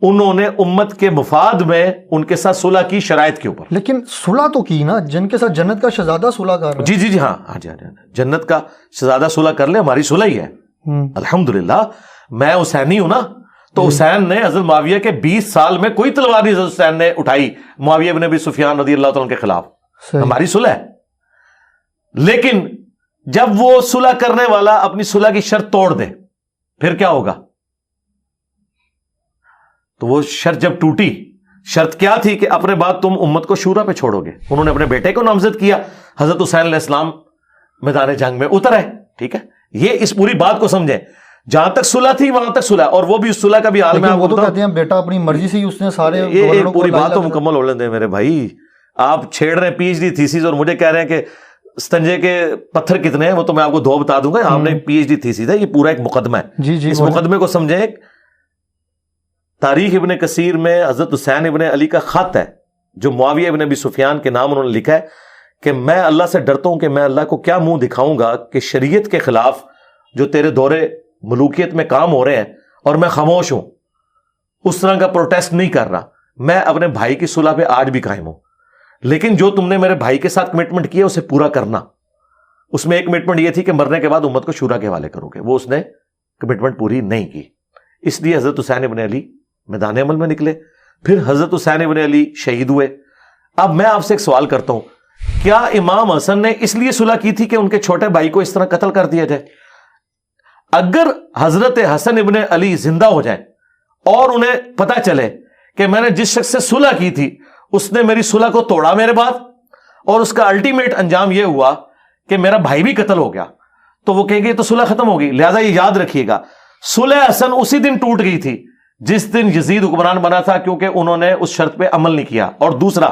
انہوں نے امت کے مفاد میں ان کے ساتھ صلح کی شرائط کے اوپر. لیکن صلح تو کی نا, جن کے ساتھ جنت کا شہزادہ صلح کر رہا ہے. جی ہاں, جنت کا شہزادہ صلح کر لے, ہماری صلح ہی ہے الحمدللہ. میں حسینی ہوں نا, تو حسین نے حضرت معاویہ کے 20 سال میں کوئی تلوار نہیں حضرت حسین نے اٹھائی معاویہ بن ابی سفیان رضی اللہ تعالیٰ کے خلاف. ہماری صلح ہے. لیکن جب وہ صلح کرنے والا اپنی صلح کی شرط توڑ دے پھر کیا ہوگا؟ تو وہ شرط جب ٹوٹی, شرط کیا تھی کہ اپنے بعد تم امت کو شورا پہ چھوڑو گے. انہوں نے اپنے بیٹے کو نامزد کیا, حضرت حسین علیہ السلام میدان جنگ میں اترے. ٹھیک ہے, یہ اس پوری بات کو سمجھیں. جہاں تک صلح تھی وہاں تک صلح, اور وہ بھی اس صلح کا بھی عالم ہے. وہ تو کہتے ہیں بیٹا اپنی مرضی سے ہی اس نے سارے یہ پوری بات تو مکمل ہو لیں میرے بھائی. آپ چھیڑ رہے ہیں پی ایچ ڈی تھیسیز اور مجھے کہہ رہے ہیں کہ استنجے کے پتھر کتنے ہیں, وہ تو میں آپ کو دو بتا دوں گا. ہم نے پی ایچ ڈی تھیسیز ہے, یہ پورا ایک مقدمہ ہے. جی اس مقدمے کو سمجھیں. تاریخ ابن کثیر میں حضرت حسین ابن علی کا خط ہے جو معاویہ ابن ابی سفیان کے نام انہوں نے لکھا ہے کہ میں اللہ سے ڈرتا ہوں کہ میں اللہ کو کیا منہ دکھاؤں گا کہ شریعت کے خلاف جو تیرے دور ملوکیت میں کام ہو رہے ہیں اور میں خاموش ہوں, اس طرح کا پروٹیسٹ نہیں کر رہا. میں اپنے بھائی کی صلح پہ آج بھی قائم ہوں, لیکن جو تم نے میرے بھائی کے ساتھ کمٹمنٹ کیا اسے پورا کرنا. اس میں ایک کمٹمنٹ یہ تھی کہ مرنے کے بعد امت کو شورا کے حوالے کرو گے, وہ اس نے کمٹمنٹ پوری نہیں کی. اس لیے حضرت حسین ابن علی میدان عمل میں نکلے, پھر حضرت حسین ابن علی شہید ہوئے. اب میں آپ سے ایک سوال کرتا ہوں, کیا امام حسن نے اس لیے صلح کی تھی کہ ان کے چھوٹے بھائی کو اس طرح قتل کر دیا جائے؟ اگر حضرت حسن ابن علی زندہ ہو جائیں اور انہیں پتا چلے کہ میں نے جس شخص سے صلح کی تھی اس نے میری صلح کو توڑا میرے بعد, اور اس کا الٹیمیٹ انجام یہ ہوا کہ میرا بھائی بھی قتل ہو گیا, تو وہ کہیں گے تو صلح ختم ہوگی. لہذا یہ یاد رکھیے گا, صلح حسن اسی دن ٹوٹ گئی تھی جس دن یزید حکمران بنا تھا, کیونکہ انہوں نے اس شرط پہ عمل نہیں کیا. اور دوسرا,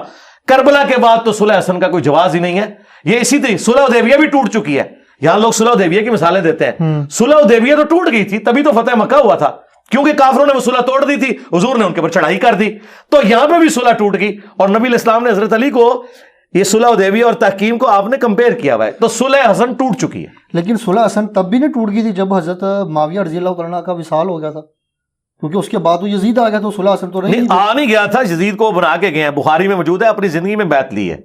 کربلا کے بعد تو صلح حسن کا کوئی جواز ہی نہیں ہے. یہ اسی طرح صلح حدیبیہ بھی ٹوٹ چکی ہے. یہاں لوگ صلح حدیبیہ کی مثالیں دیتے ہیں. صلح حدیبیہ تو ٹوٹ گئی تھی, تبھی تو فتح مکہ ہوا تھا, کیونکہ کافروں نے وہ صلح توڑ دی تھی, حضور نے ان کے اوپر چڑھائی کر دی. تو یہاں پہ بھی صلح ٹوٹ گئی, اور نبی علیہ السلام نے حضرت علی کو یہ صلح حدیبیہ اور تحکیم کو آپ نے کمپیئر کیا ہوا ہے, تو صلح حسن ٹوٹ چکی ہے. لیکن صلح حسن تب بھی نہیں ٹوٹ گئی تھی جب حضرت معاویہ رضی اللہ عنہ کا وصال ہو گیا تھا, کیونکہ اس کے بعد وہ یزید آ گیا, تو صلح حسن تو نہیں آ نہیں گیا تھا, یزید کو بنا کے گئے ہیں. بخاری میں موجود ہے, اپنی زندگی میں بیعت لی ہے.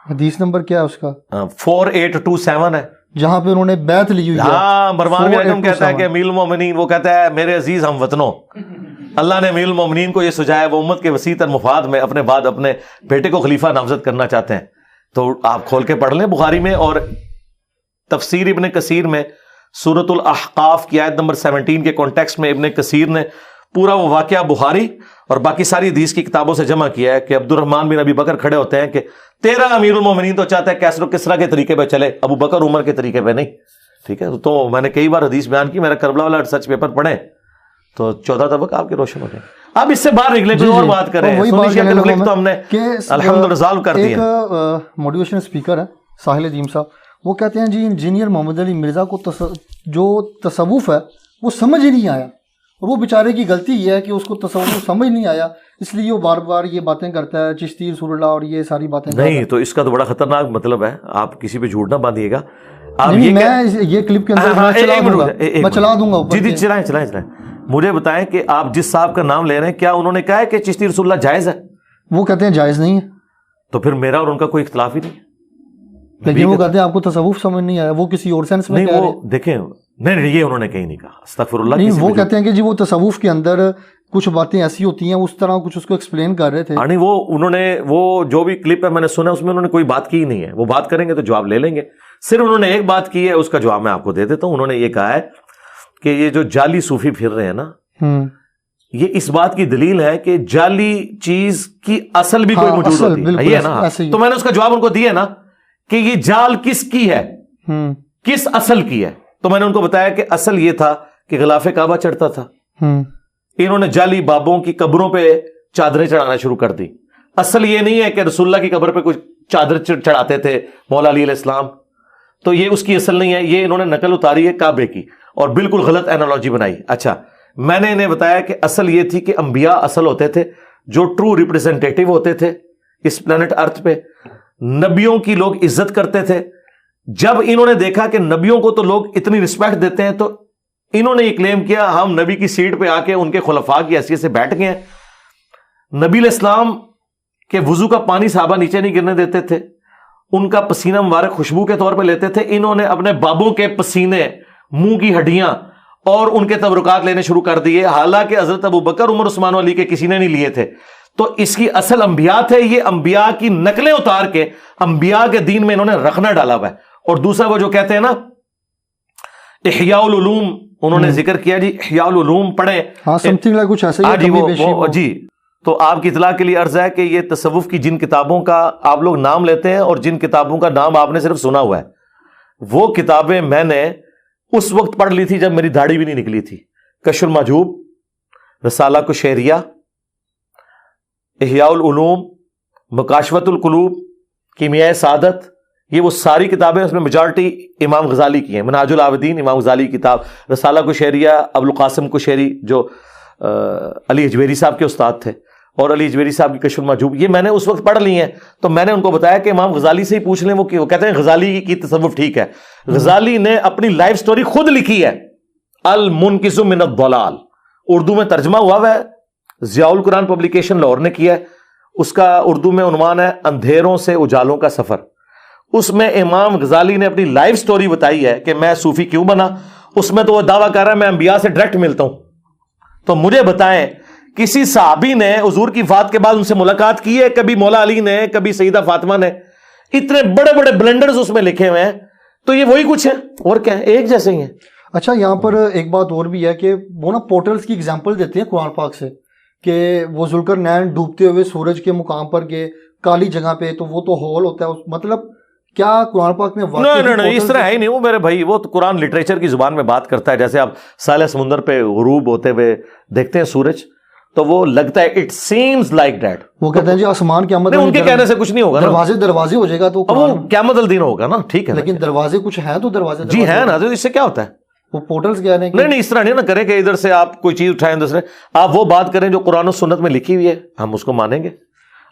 حدیث نمبر کیا ہے اس کا؟ 4827 ہے, جہاں پہ انہوں نے بیعت لی ہوئی ہے. ہاں, مروان بن حکم کہتا ہے کہ امیر المومنین, وہ کہتا ہے میرے عزیز ہم وطنوں, اللہ نے امیر المومنین کو یہ سجایا, وہ امت کے وسیع تر مفاد میں اپنے بعد اپنے بیٹے کو خلیفہ نامزد کرنا چاہتے ہیں. تو آپ کھول کے پڑھ لیں بخاری میں, اور تفسیر ابن کثیر میں سورۃ الاحقاف کی آیت نمبر 17 کے کانٹیکسٹ میں ابن کثیر نے پورا وہ واقعہ بخاری اور باقی ساری حدیث کی کتابوں سے جمع کیا ہے کہ عبد الرحمن بن ابی بکر کھڑے ہوتے ہیں کہ تیرا امیر المومنین تو چاہتا ہے کیسر و کسرا کے طریقے پہ چلے, ابو بکر عمر کے طریقے پہ نہیں. ٹھیک ہے, تو میں نے کئی بار حدیث بیان کی, میرا کربلا والا ریسرچ پیپر پڑھیں تو 14 طبق آپ کے روشن ہو جائیں. اب اس سے باہر نکلے, کوئی اور بات کریں. تو ہم نے الحمدللہ ریزالو کر دیا. ایک موٹیویشن اسپیکر ہے ساحل ادیم صاحب, وہ کہتے ہیں جی انجینئر محمد علی مرزا کو جو تصوف ہے وہ سمجھ ہی نہیں آیا, اور وہ بیچارے کی غلطی یہ ہے کہ اس کو تصوف سمجھ نہیں آیا, اس لیے وہ بار بار یہ باتیں کرتا ہے, چشتی رسول اللہ اور یہ ساری باتیں. نہیں, تو اس کا تو بڑا خطرناک مطلب ہے, آپ کسی پہ جھوٹ نہ باندھیے گا. میں یہ کلپ کے اندر میں چلا دوں گا. جی چلائیں. مجھے بتائیں کہ آپ جس صاحب کا نام لے رہے ہیں, کیا انہوں نے کہا ہے کہ چشتی رسول اللہ جائز ہے؟ وہ کہتے ہیں جائز نہیں ہے. تو پھر میرا اور ان کا کوئی اختلاف ہی نہیں ہے. لیکن وہ کہتے ہیں آپ کو تصوف سمجھ نہیں آیا, وہ کسی اور سینس میں نہیں, وہ دیکھیں نہیں یہ انہوں نے کہیں نہیں کہا, استغفر اللہ. نہیں, وہ کہتے ہیں کہ جی وہ تصوف کے اندر کچھ باتیں ایسی ہوتی ہیں, اس طرح کچھ اس کو ایکسپلین کر رہے تھے. نہیں, وہ انہوں نے وہ جو بھی کلپ ہے میں نے سنا اس میں انہوں نے کوئی بات کی نہیں ہے. وہ بات کریں گے تو جواب لے لیں گے. صرف انہوں نے ایک بات کی ہے, اس کا جواب میں آپ کو دے دیتا ہوں. انہوں نے یہ کہا ہے کہ یہ جو جعلی صوفی پھر رہے ہیں نا, یہ اس بات کی دلیل ہے کہ جعلی چیز کی اصل بھی کوئی موجود ہوتی ہے نا. تو میں نے اس کا جواب ان کو دیا نا کہ یہ جال کس کی ہے, کس اصل کی ہے. تو میں نے ان کو بتایا کہ اصل یہ تھا کہ غلاف کعبہ چڑھتا تھا, انہوں نے جعلی بابوں کی قبروں پہ چادریں چڑھانا شروع کر دی. اصل یہ نہیں ہے کہ رسول اللہ کی قبر پہ کچھ چادر چڑھاتے تھے مولا علی علیہ السلام, تو یہ اس کی اصل نہیں ہے. یہ انہوں نے نقل اتاری ہے کعبے کی اور بالکل غلط اینالوجی بنائی. اچھا, میں نے انہیں بتایا کہ اصل یہ تھی کہ انبیاء اصل ہوتے تھے جو ٹرو ریپریزنٹیٹو ہوتے تھے اس پلانٹ ارتھ پہ. نبیوں کی لوگ عزت کرتے تھے. جب انہوں نے دیکھا کہ نبیوں کو تو لوگ اتنی رسپیکٹ دیتے ہیں, تو انہوں نے یہ کلیم کیا ہم نبی کی سیٹ پہ آ کے ان کے خلفاء کی حیثیت سے بیٹھ گئے ہیں. نبی علیہ السلام کے وضو کا پانی صحابہ نیچے نہیں گرنے دیتے تھے, ان کا پسینہ مبارک خوشبو کے طور پہ لیتے تھے. انہوں نے اپنے بابوں کے پسینے, منہ کی ہڈیاں اور ان کے تبرکات لینے شروع کر دیے, حالانکہ حضرت ابو بکر, عمر, عثمان و علی کے کسی نے نہیں لیے تھے. تو اس کی اصل انبیاء تھے. یہ انبیاء کی نقلیں اتار کے انبیاء کے دین میں انہوں نے رکھنا ڈالا ہوا ہے. اور دوسرا وہ جو کہتے ہیں نا احیاء العلوم, انہوں نے ذکر کیا جی احیاء العلوم پڑھیں. ہاں, سمتھنگ لائک کچھ ایسا ہی ہے جی. تو آپ کی اطلاع کے لیے عرض ہے کہ یہ تصوف کی جن کتابوں کا آپ لوگ نام لیتے ہیں اور جن کتابوں کا نام آپ نے صرف سنا ہوا ہے, وہ کتابیں میں نے اس وقت پڑھ لی تھی جب میری داڑھی بھی نہیں نکلی تھی. کشف المحجوب, رسالہ قشیریہ, احیاء العلوم, مکاشفۃ القلوب, کیمیائے سعادت, یہ وہ ساری کتابیں, اس میں میجارٹی امام غزالی کی ہیں. منہاج العابدین امام غزالی کی کتاب, رسالہ قشیریہ ابو القاسم قشیری جو علی اجویری صاحب کے استاد تھے, اور علی اجویری صاحب کی کشف المحجوب, یہ میں نے اس وقت پڑھ لی ہیں. تو میں نے ان کو بتایا کہ امام غزالی سے ہی پوچھ لیں, وہ کہتے ہیں غزالی کی تصوف ٹھیک ہے. غزالی نے اپنی لائف سٹوری خود لکھی ہے, المنقذ من الضلال, اردو میں ترجمہ ہوا ہے, ضیاء القرآن پبلیکیشن لاہور نے کیا ہے. اس کا اردو میں عنوان ہے اندھیروں سے اجالوں کا سفر. اس میں امام غزالی نے اپنی لائف سٹوری بتائی ہے کہ میں صوفی کیوں بنا. اس میں تو وہ دعویٰ کر رہا ہے میں انبیاء سے ڈائریکٹ ملتا ہوں. تو مجھے بتائیں کسی صحابی نے حضور کی وفات کے بعد ان سے ملاقات کی ہے؟ کبھی مولا علی نے, کبھی سیدہ فاطمہ نے. اتنے بڑے بڑے بلنڈرز اس میں لکھے ہوئے ہیں. تو یہ وہی کچھ ہے اور کیا ہے, ایک جیسے ہی ہیں. اچھا, یہاں پر ایک بات اور بھی ہے کہ وہ نا پورٹلز کی ایگزامپل دیتے ہیں قرآن پاک سے کہ وہ ذوالقرنین ڈوبتے ہوئے سورج کے مقام پر گئے کالی جگہ پہ, تو وہ تو ہول ہوتا ہے. مطلب کیا قرآن پاک میں نہیں اس طرح ہے ہی نہیں. وہ میرے بھائی وہ تو قرآن لٹریچر کی زبان میں بات کرتا ہے. جیسے آپ ساحل سمندر پہ غروب ہوتے ہوئے دیکھتے ہیں سورج, تو وہ لگتا ہے اٹ سیمز لائک دیٹ. وہ کہتے ہیں جی آسمان قیامت ان کے کہنے سے کچھ نہیں ہوگا, دروازے ہو جائے گا تو وہ قیامت الدین ہوگا نا. ٹھیک ہے, لیکن دروازے کچھ ہیں تو دروازے جی ہے نا. تو اس سے کیا ہوتا ہے, وہ پورٹلز کیا ہے. نہیں اس طرح نہیں نا کریں کہ ادھر سے آپ کوئی چیز اٹھائیں دوسرے. آپ وہ بات کریں جو قرآن و سنت میں لکھی ہوئی ہے, ہم اس کو مانیں گے.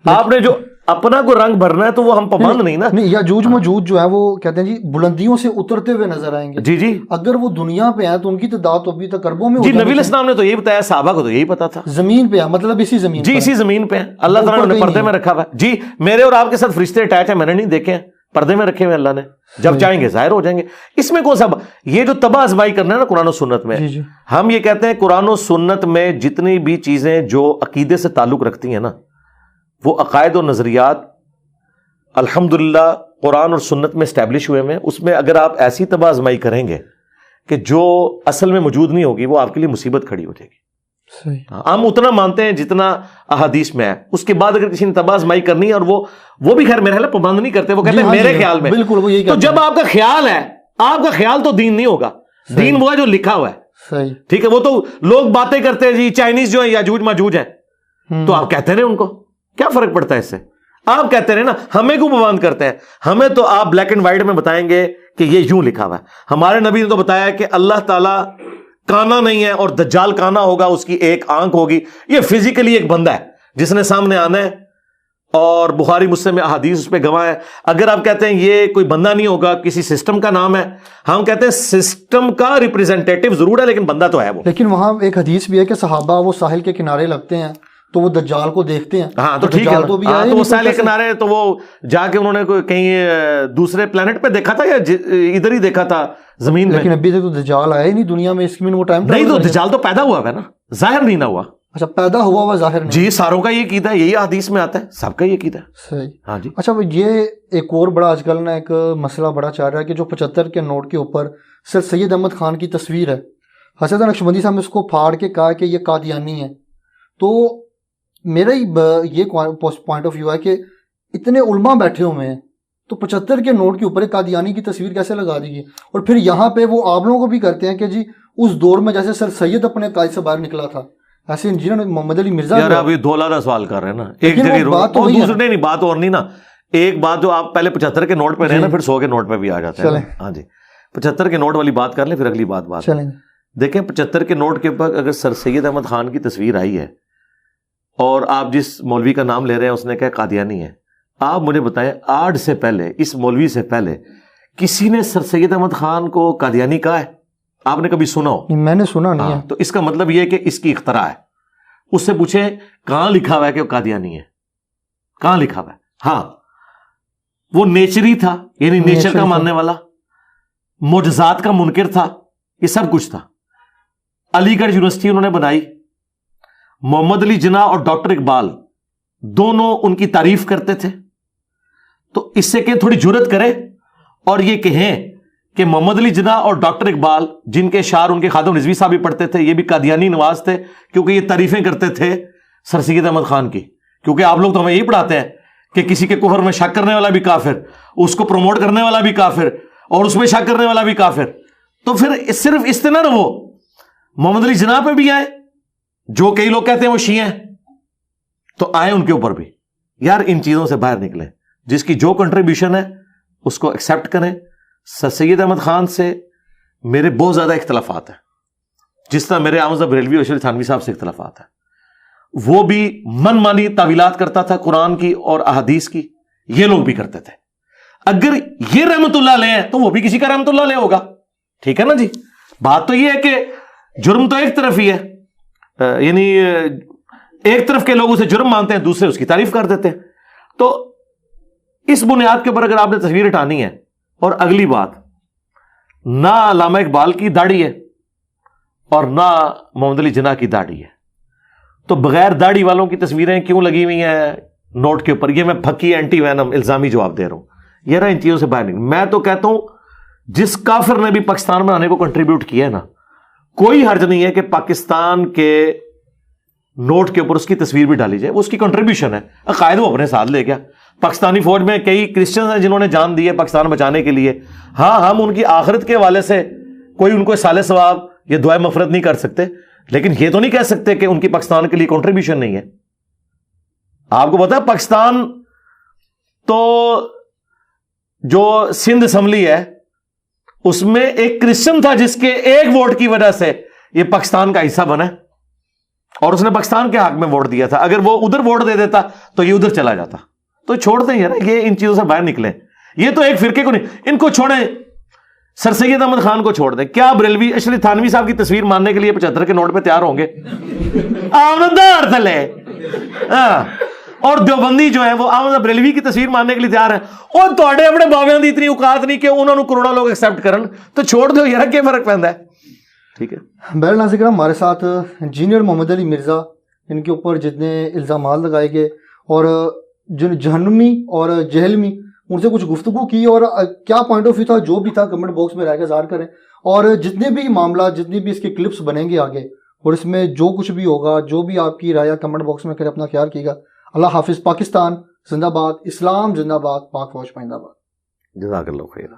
آپ نے جو اپنا کو رنگ بھرنا ہے تو وہ ہم پابند نہیں نا. نہیں, یاجوج ماجوج جو ہے وہ کہتے ہیں جی بلندیوں سے اترتے ہوئے نظر آئیں گے. جی اگر وہ دنیا پہ ہیں تو ان کی تعداد تو ابھی تک اربوں میں. جی نبی علیہ السلام نے تو یہی بتایا, صحابہ کو تو یہی پتا تھا. زمین پہ ہے, مطلب اسی زمین, جی اسی زمین پہ اللہ تعالیٰ نے پردے میں رکھا ہوا ہے. جی میرے اور آپ کے ساتھ فرشتے اٹیچ ہیں, میں نے نہیں دیکھے ہیں, پردے میں رکھے ہوئے اللہ نے. جب چاہیں گے ظاہر ہو جائیں گے. اس میں کون سا یہ جو تباہ آزمائی کرنا ہے نا قرآن و سنت میں, ہم یہ کہتے ہیں قرآن و سنت میں جتنی بھی چیزیں جو عقیدے سے تعلق رکھتی ہیں نا, وہ عقائد و نظریات الحمدللہ قرآن اور سنت میں اسٹیبلش ہوئے ہیں. اس میں اگر آپ ایسی تباہ آزمائی کریں گے کہ جو اصل میں موجود نہیں ہوگی, وہ آپ کے لیے مصیبت کھڑی ہو جائے گی. ہم اتنا مانتے ہیں جتنا احادیث میں ہے. اس کے بعد اگر کسی نے تباہ آزمائی کرنی ہے, اور وہ بھی خیر میرے خیال پابند نہیں کرتے, وہ کہتے ہیں میرے خیال میں. بالکل وہ یہی. تو جب آپ کا خیال ہے, آپ کا خیال تو دین نہیں ہوگا. دین وہ ہے جو لکھا ہوا ہے. ٹھیک ہے, وہ تو لوگ باتیں کرتے ہیں جی چائنیز جو ہیں یاجوج ماجوج ہیں, تو آپ کہتے رہے ان کو, کیا فرق پڑتا ہے اس سے. آپ کہتے رہے نا, ہمیں کیوں پابند کرتے ہیں. ہمیں تو آپ بلیک اینڈ وائٹ میں بتائیں گے کہ یہ یوں لکھا ہوا ہے. ہمارے نبی نے تو بتایا کہ اللہ تعالیٰ کانا نہیں ہے اور دجال کانا ہوگا, اس کی ایک آنکھ ہوگی. یہ فزیکلی ایک بندہ ہے جس نے سامنے آنا ہے, اور بخاری مسلم میں احادیث اس پہ گواہ ہے. اگر آپ کہتے ہیں یہ کوئی بندہ نہیں ہوگا, کسی سسٹم کا نام ہے, ہم کہتے ہیں سسٹم کا ریپریزنٹیٹو ضرور ہے لیکن بندہ تو ہے وہ. لیکن وہاں ایک حدیث بھی ہے کہ صحابہ وہ ساحل کے کنارے لگتے ہیں تو وہ دجال کو دیکھتے ہیں. ہاں تو ٹھیک ہے, تو بھی تو وہ ساحل کنارے, تو وہ جا کے انہوں نے کہیں دوسرے پلانٹ پہ دیکھا تھا یا ادھر ہی دیکھا تھا زمین میں؟ لیکن ابھی تک تو دجال آیا ہی نہیں دنیا میں, اس میں وہ ٹائم نہیں, تو دجال تو پیدا ہوا ہے نا, ظاہر نہیں نہ ہوا. اچھا پیدا ہوا ہوا ظاہر نہیں. جی ساروں کا یہ عقیدہ ہے, یہی حدیث میں آتا ہے, سب کا یہ عقیدہ ہے. صحیح. ہاں جی. اچھا یہ ایک اور بڑا آج کل نا ایک مسئلہ بڑا چل رہا ہے کہ جو 75 کے نوٹ کے اوپر سر سید احمد خان کی تصویر ہے, حضرت نقشبندی صاحب نے اس کو پھاڑ کے کہا کہ یہ قادیانی ہے. تو میرا ہی یہ پوائنٹ آف ویو ہے کہ اتنے علماء بیٹھے ہوئے ہیں, تو 75 کے نوٹ کے اوپر ایک قادیانی کی تصویر کیسے لگا دی گئی؟ اور پھر یہاں پہ وہ آپ لوگوں کو بھی کرتے ہیں کہ جی اس دور میں جیسے سر سید اپنے قائد سے باہر نکلا تھا, ایسے انجینئر محمد علی مرزا. یار ابھی دولارا سوال کر رہے ہیں نا, ایک جگہ بات اور دوسرے نہیں, بات اور نہیں نا. ایک بات جو آپ پہلے 75 کے نوٹ پہ رہے نا, پھر 100 کے نوٹ پہ بھی آ جاتے ہیں. ہاں جی 75 کے نوٹ والی بات کر لیں, پھر اگلی بات چلیں. دیکھیں 75 کے نوٹ کے اوپر اگر سر سید احمد خان کی تصویر آئی ہے اور آپ جس مولوی کا نام لے رہے ہیں اس نے کہا قادیانی ہے, آپ مجھے بتائیں آج سے پہلے, اس مولوی سے پہلے کسی نے سر سید احمد خان کو قادیانی کہا ہے؟ آپ نے کبھی سنا ہو؟ میں نے سنا نہیں ہے. تو اس کا مطلب یہ ہے کہ اس کی اختراع ہے. اس سے پوچھیں کہاں لکھا ہوا ہے کہ وہ قادیانی ہے, کہاں لکھا ہوا ہے؟ ہاں وہ نیچری تھا, یعنی نیچر کا ماننے والا, معجزات کا منکر تھا, یہ سب کچھ تھا. علی گڑھ یونیورسٹی انہوں نے بنائی, محمد علی جناح اور ڈاکٹر اقبال دونوں ان کی تعریف کرتے تھے. تو اس سے کہ تھوڑی جرت کرے اور یہ کہیں کہ محمد علی جناح اور ڈاکٹر اقبال, جن کے اشعار ان کے خادم رضوی صاحب بھی پڑھتے تھے, یہ بھی قادیانی نواز تھے, کیونکہ یہ تعریفیں کرتے تھے سر سید احمد خان کی. کیونکہ آپ لوگ تو ہمیں یہی پڑھاتے ہیں کہ کسی کے کفر میں شک کرنے والا بھی کافر, اس کو پروموٹ کرنے والا بھی کافر, اور اس میں شک کرنے والا بھی کافر. تو پھر صرف اس طرح نہ وہ محمد علی جناح پہ بھی آئے, جو کئی لوگ کہتے ہیں وہ شیعہ ہیں, تو آئے ان کے اوپر بھی. یار ان چیزوں سے باہر نکلیں, جس کی جو کنٹریبیوشن ہے اس کو ایکسیپٹ کریں. سر سید احمد خان سے میرے بہت زیادہ اختلافات ہیں, جس طرح میرے احمد بریلوی اور شریف تھانوی صاحب سے اختلافات ہیں. وہ بھی من مانی تعویلات کرتا تھا قرآن کی اور احادیث کی, یہ لوگ بھی کرتے تھے. اگر یہ رحمت اللہ علیہ ہے تو وہ بھی کسی کا رحمت اللہ علیہ ہوگا. ٹھیک ہے نا جی. بات تو یہ ہے کہ جرم تو ایک طرف ہی ہے, یعنی ایک طرف کے لوگ اسے جرم مانتے ہیں, دوسرے اس کی تعریف کر دیتے ہیں. تو اس بنیاد کے اوپر اگر آپ نے تصویر ہٹانی ہے, اور اگلی بات, نہ علامہ اقبال کی داڑھی ہے اور نہ محمد علی جناح کی داڑھی ہے, تو بغیر داڑھی والوں کی تصویریں کیوں لگی ہوئی ہیں نوٹ کے اوپر؟ یہ میں پھکی اینٹی وینم الزامی جواب دے رہا ہوں. یہ ان چیزوں سے باہر نہیں. میں تو کہتا ہوں جس کافر نے بھی پاکستان بنانے کو کنٹریبیوٹ کیا ہے نا, کوئی حرج نہیں ہے کہ پاکستان کے نوٹ کے اوپر اس کی تصویر بھی ڈالی جائے, وہ اس کی کنٹریبیوشن ہے. عقائد وہ اپنے ساتھ لے گیا. پاکستانی فوج میں کئی کرسچنز ہیں جنہوں نے جان دی ہے پاکستان بچانے کے لیے. ہاں ہم ان کی آخرت کے حوالے سے کوئی ان کو سال ثواب یا دعائے مغفرت نہیں کر سکتے, لیکن یہ تو نہیں کہہ سکتے کہ ان کی پاکستان کے لیے کنٹریبیوشن نہیں ہے. آپ کو پتا ہے پاکستان تو جو سندھ اسمبلی ہے اس میں ایک کرسچن تھا جس کے ایک ووٹ کی وجہ سے یہ پاکستان کا حصہ بنا, اور اس نے پاکستان کے حق میں ووٹ دیا تھا. اگر وہ ادھر ووٹ دے دیتا تو یہ ادھر چلا جاتا. تو چھوڑ دیں یار, یہ ان چیزوں سے باہر نکلیں. یہ تو ایک فرقے کو نہیں, ان کو چھوڑیں, سر سید احمد خان کو چھوڑ دیں. کیا بریلوی اشرف تھانوی صاحب کی تصویر ماننے کے لیے 75 کے نوٹ پہ تیار ہوں گے؟ آمدار تھلے. اور دیوبندی جو ہے وہ احمد بریلوی کی تصویر ماننے کے لیے تیار ہیں. اور توڑے اپنے باویاں دی اتنی اوقات نہیں کہ انہوں نے کروڑا لوگ ایکسپٹ کرن, تو چھوڑ دو یار, کیا فرق پہنتا ہے. ٹھیک ہے. بہرحال ناظرین کرام, ہمارے ساتھ انجینئر محمد علی مرزا, ان کے اوپر جتنے الزامات لگائے گئے اور جہنمی اور جہلمی, ان سے کچھ گفتگو کی, اور کیا پوائنٹ آف ویو تھا جو بھی تھا کمنٹ باکس میں رہ کے ظاہر کریں. اور جتنے بھی معاملات, جتنی بھی اس کے کلپس بنیں گے آگے, اور اس میں جو کچھ بھی ہوگا, جو بھی آپ کی رائے کمنٹ باکس میں کریں, اپنا خیال کیے گا. اللہ حافظ. پاکستان زندہ باد, اسلام زندہ باد, پاک فوج پائندہ باد. جزاک اللہ خیر.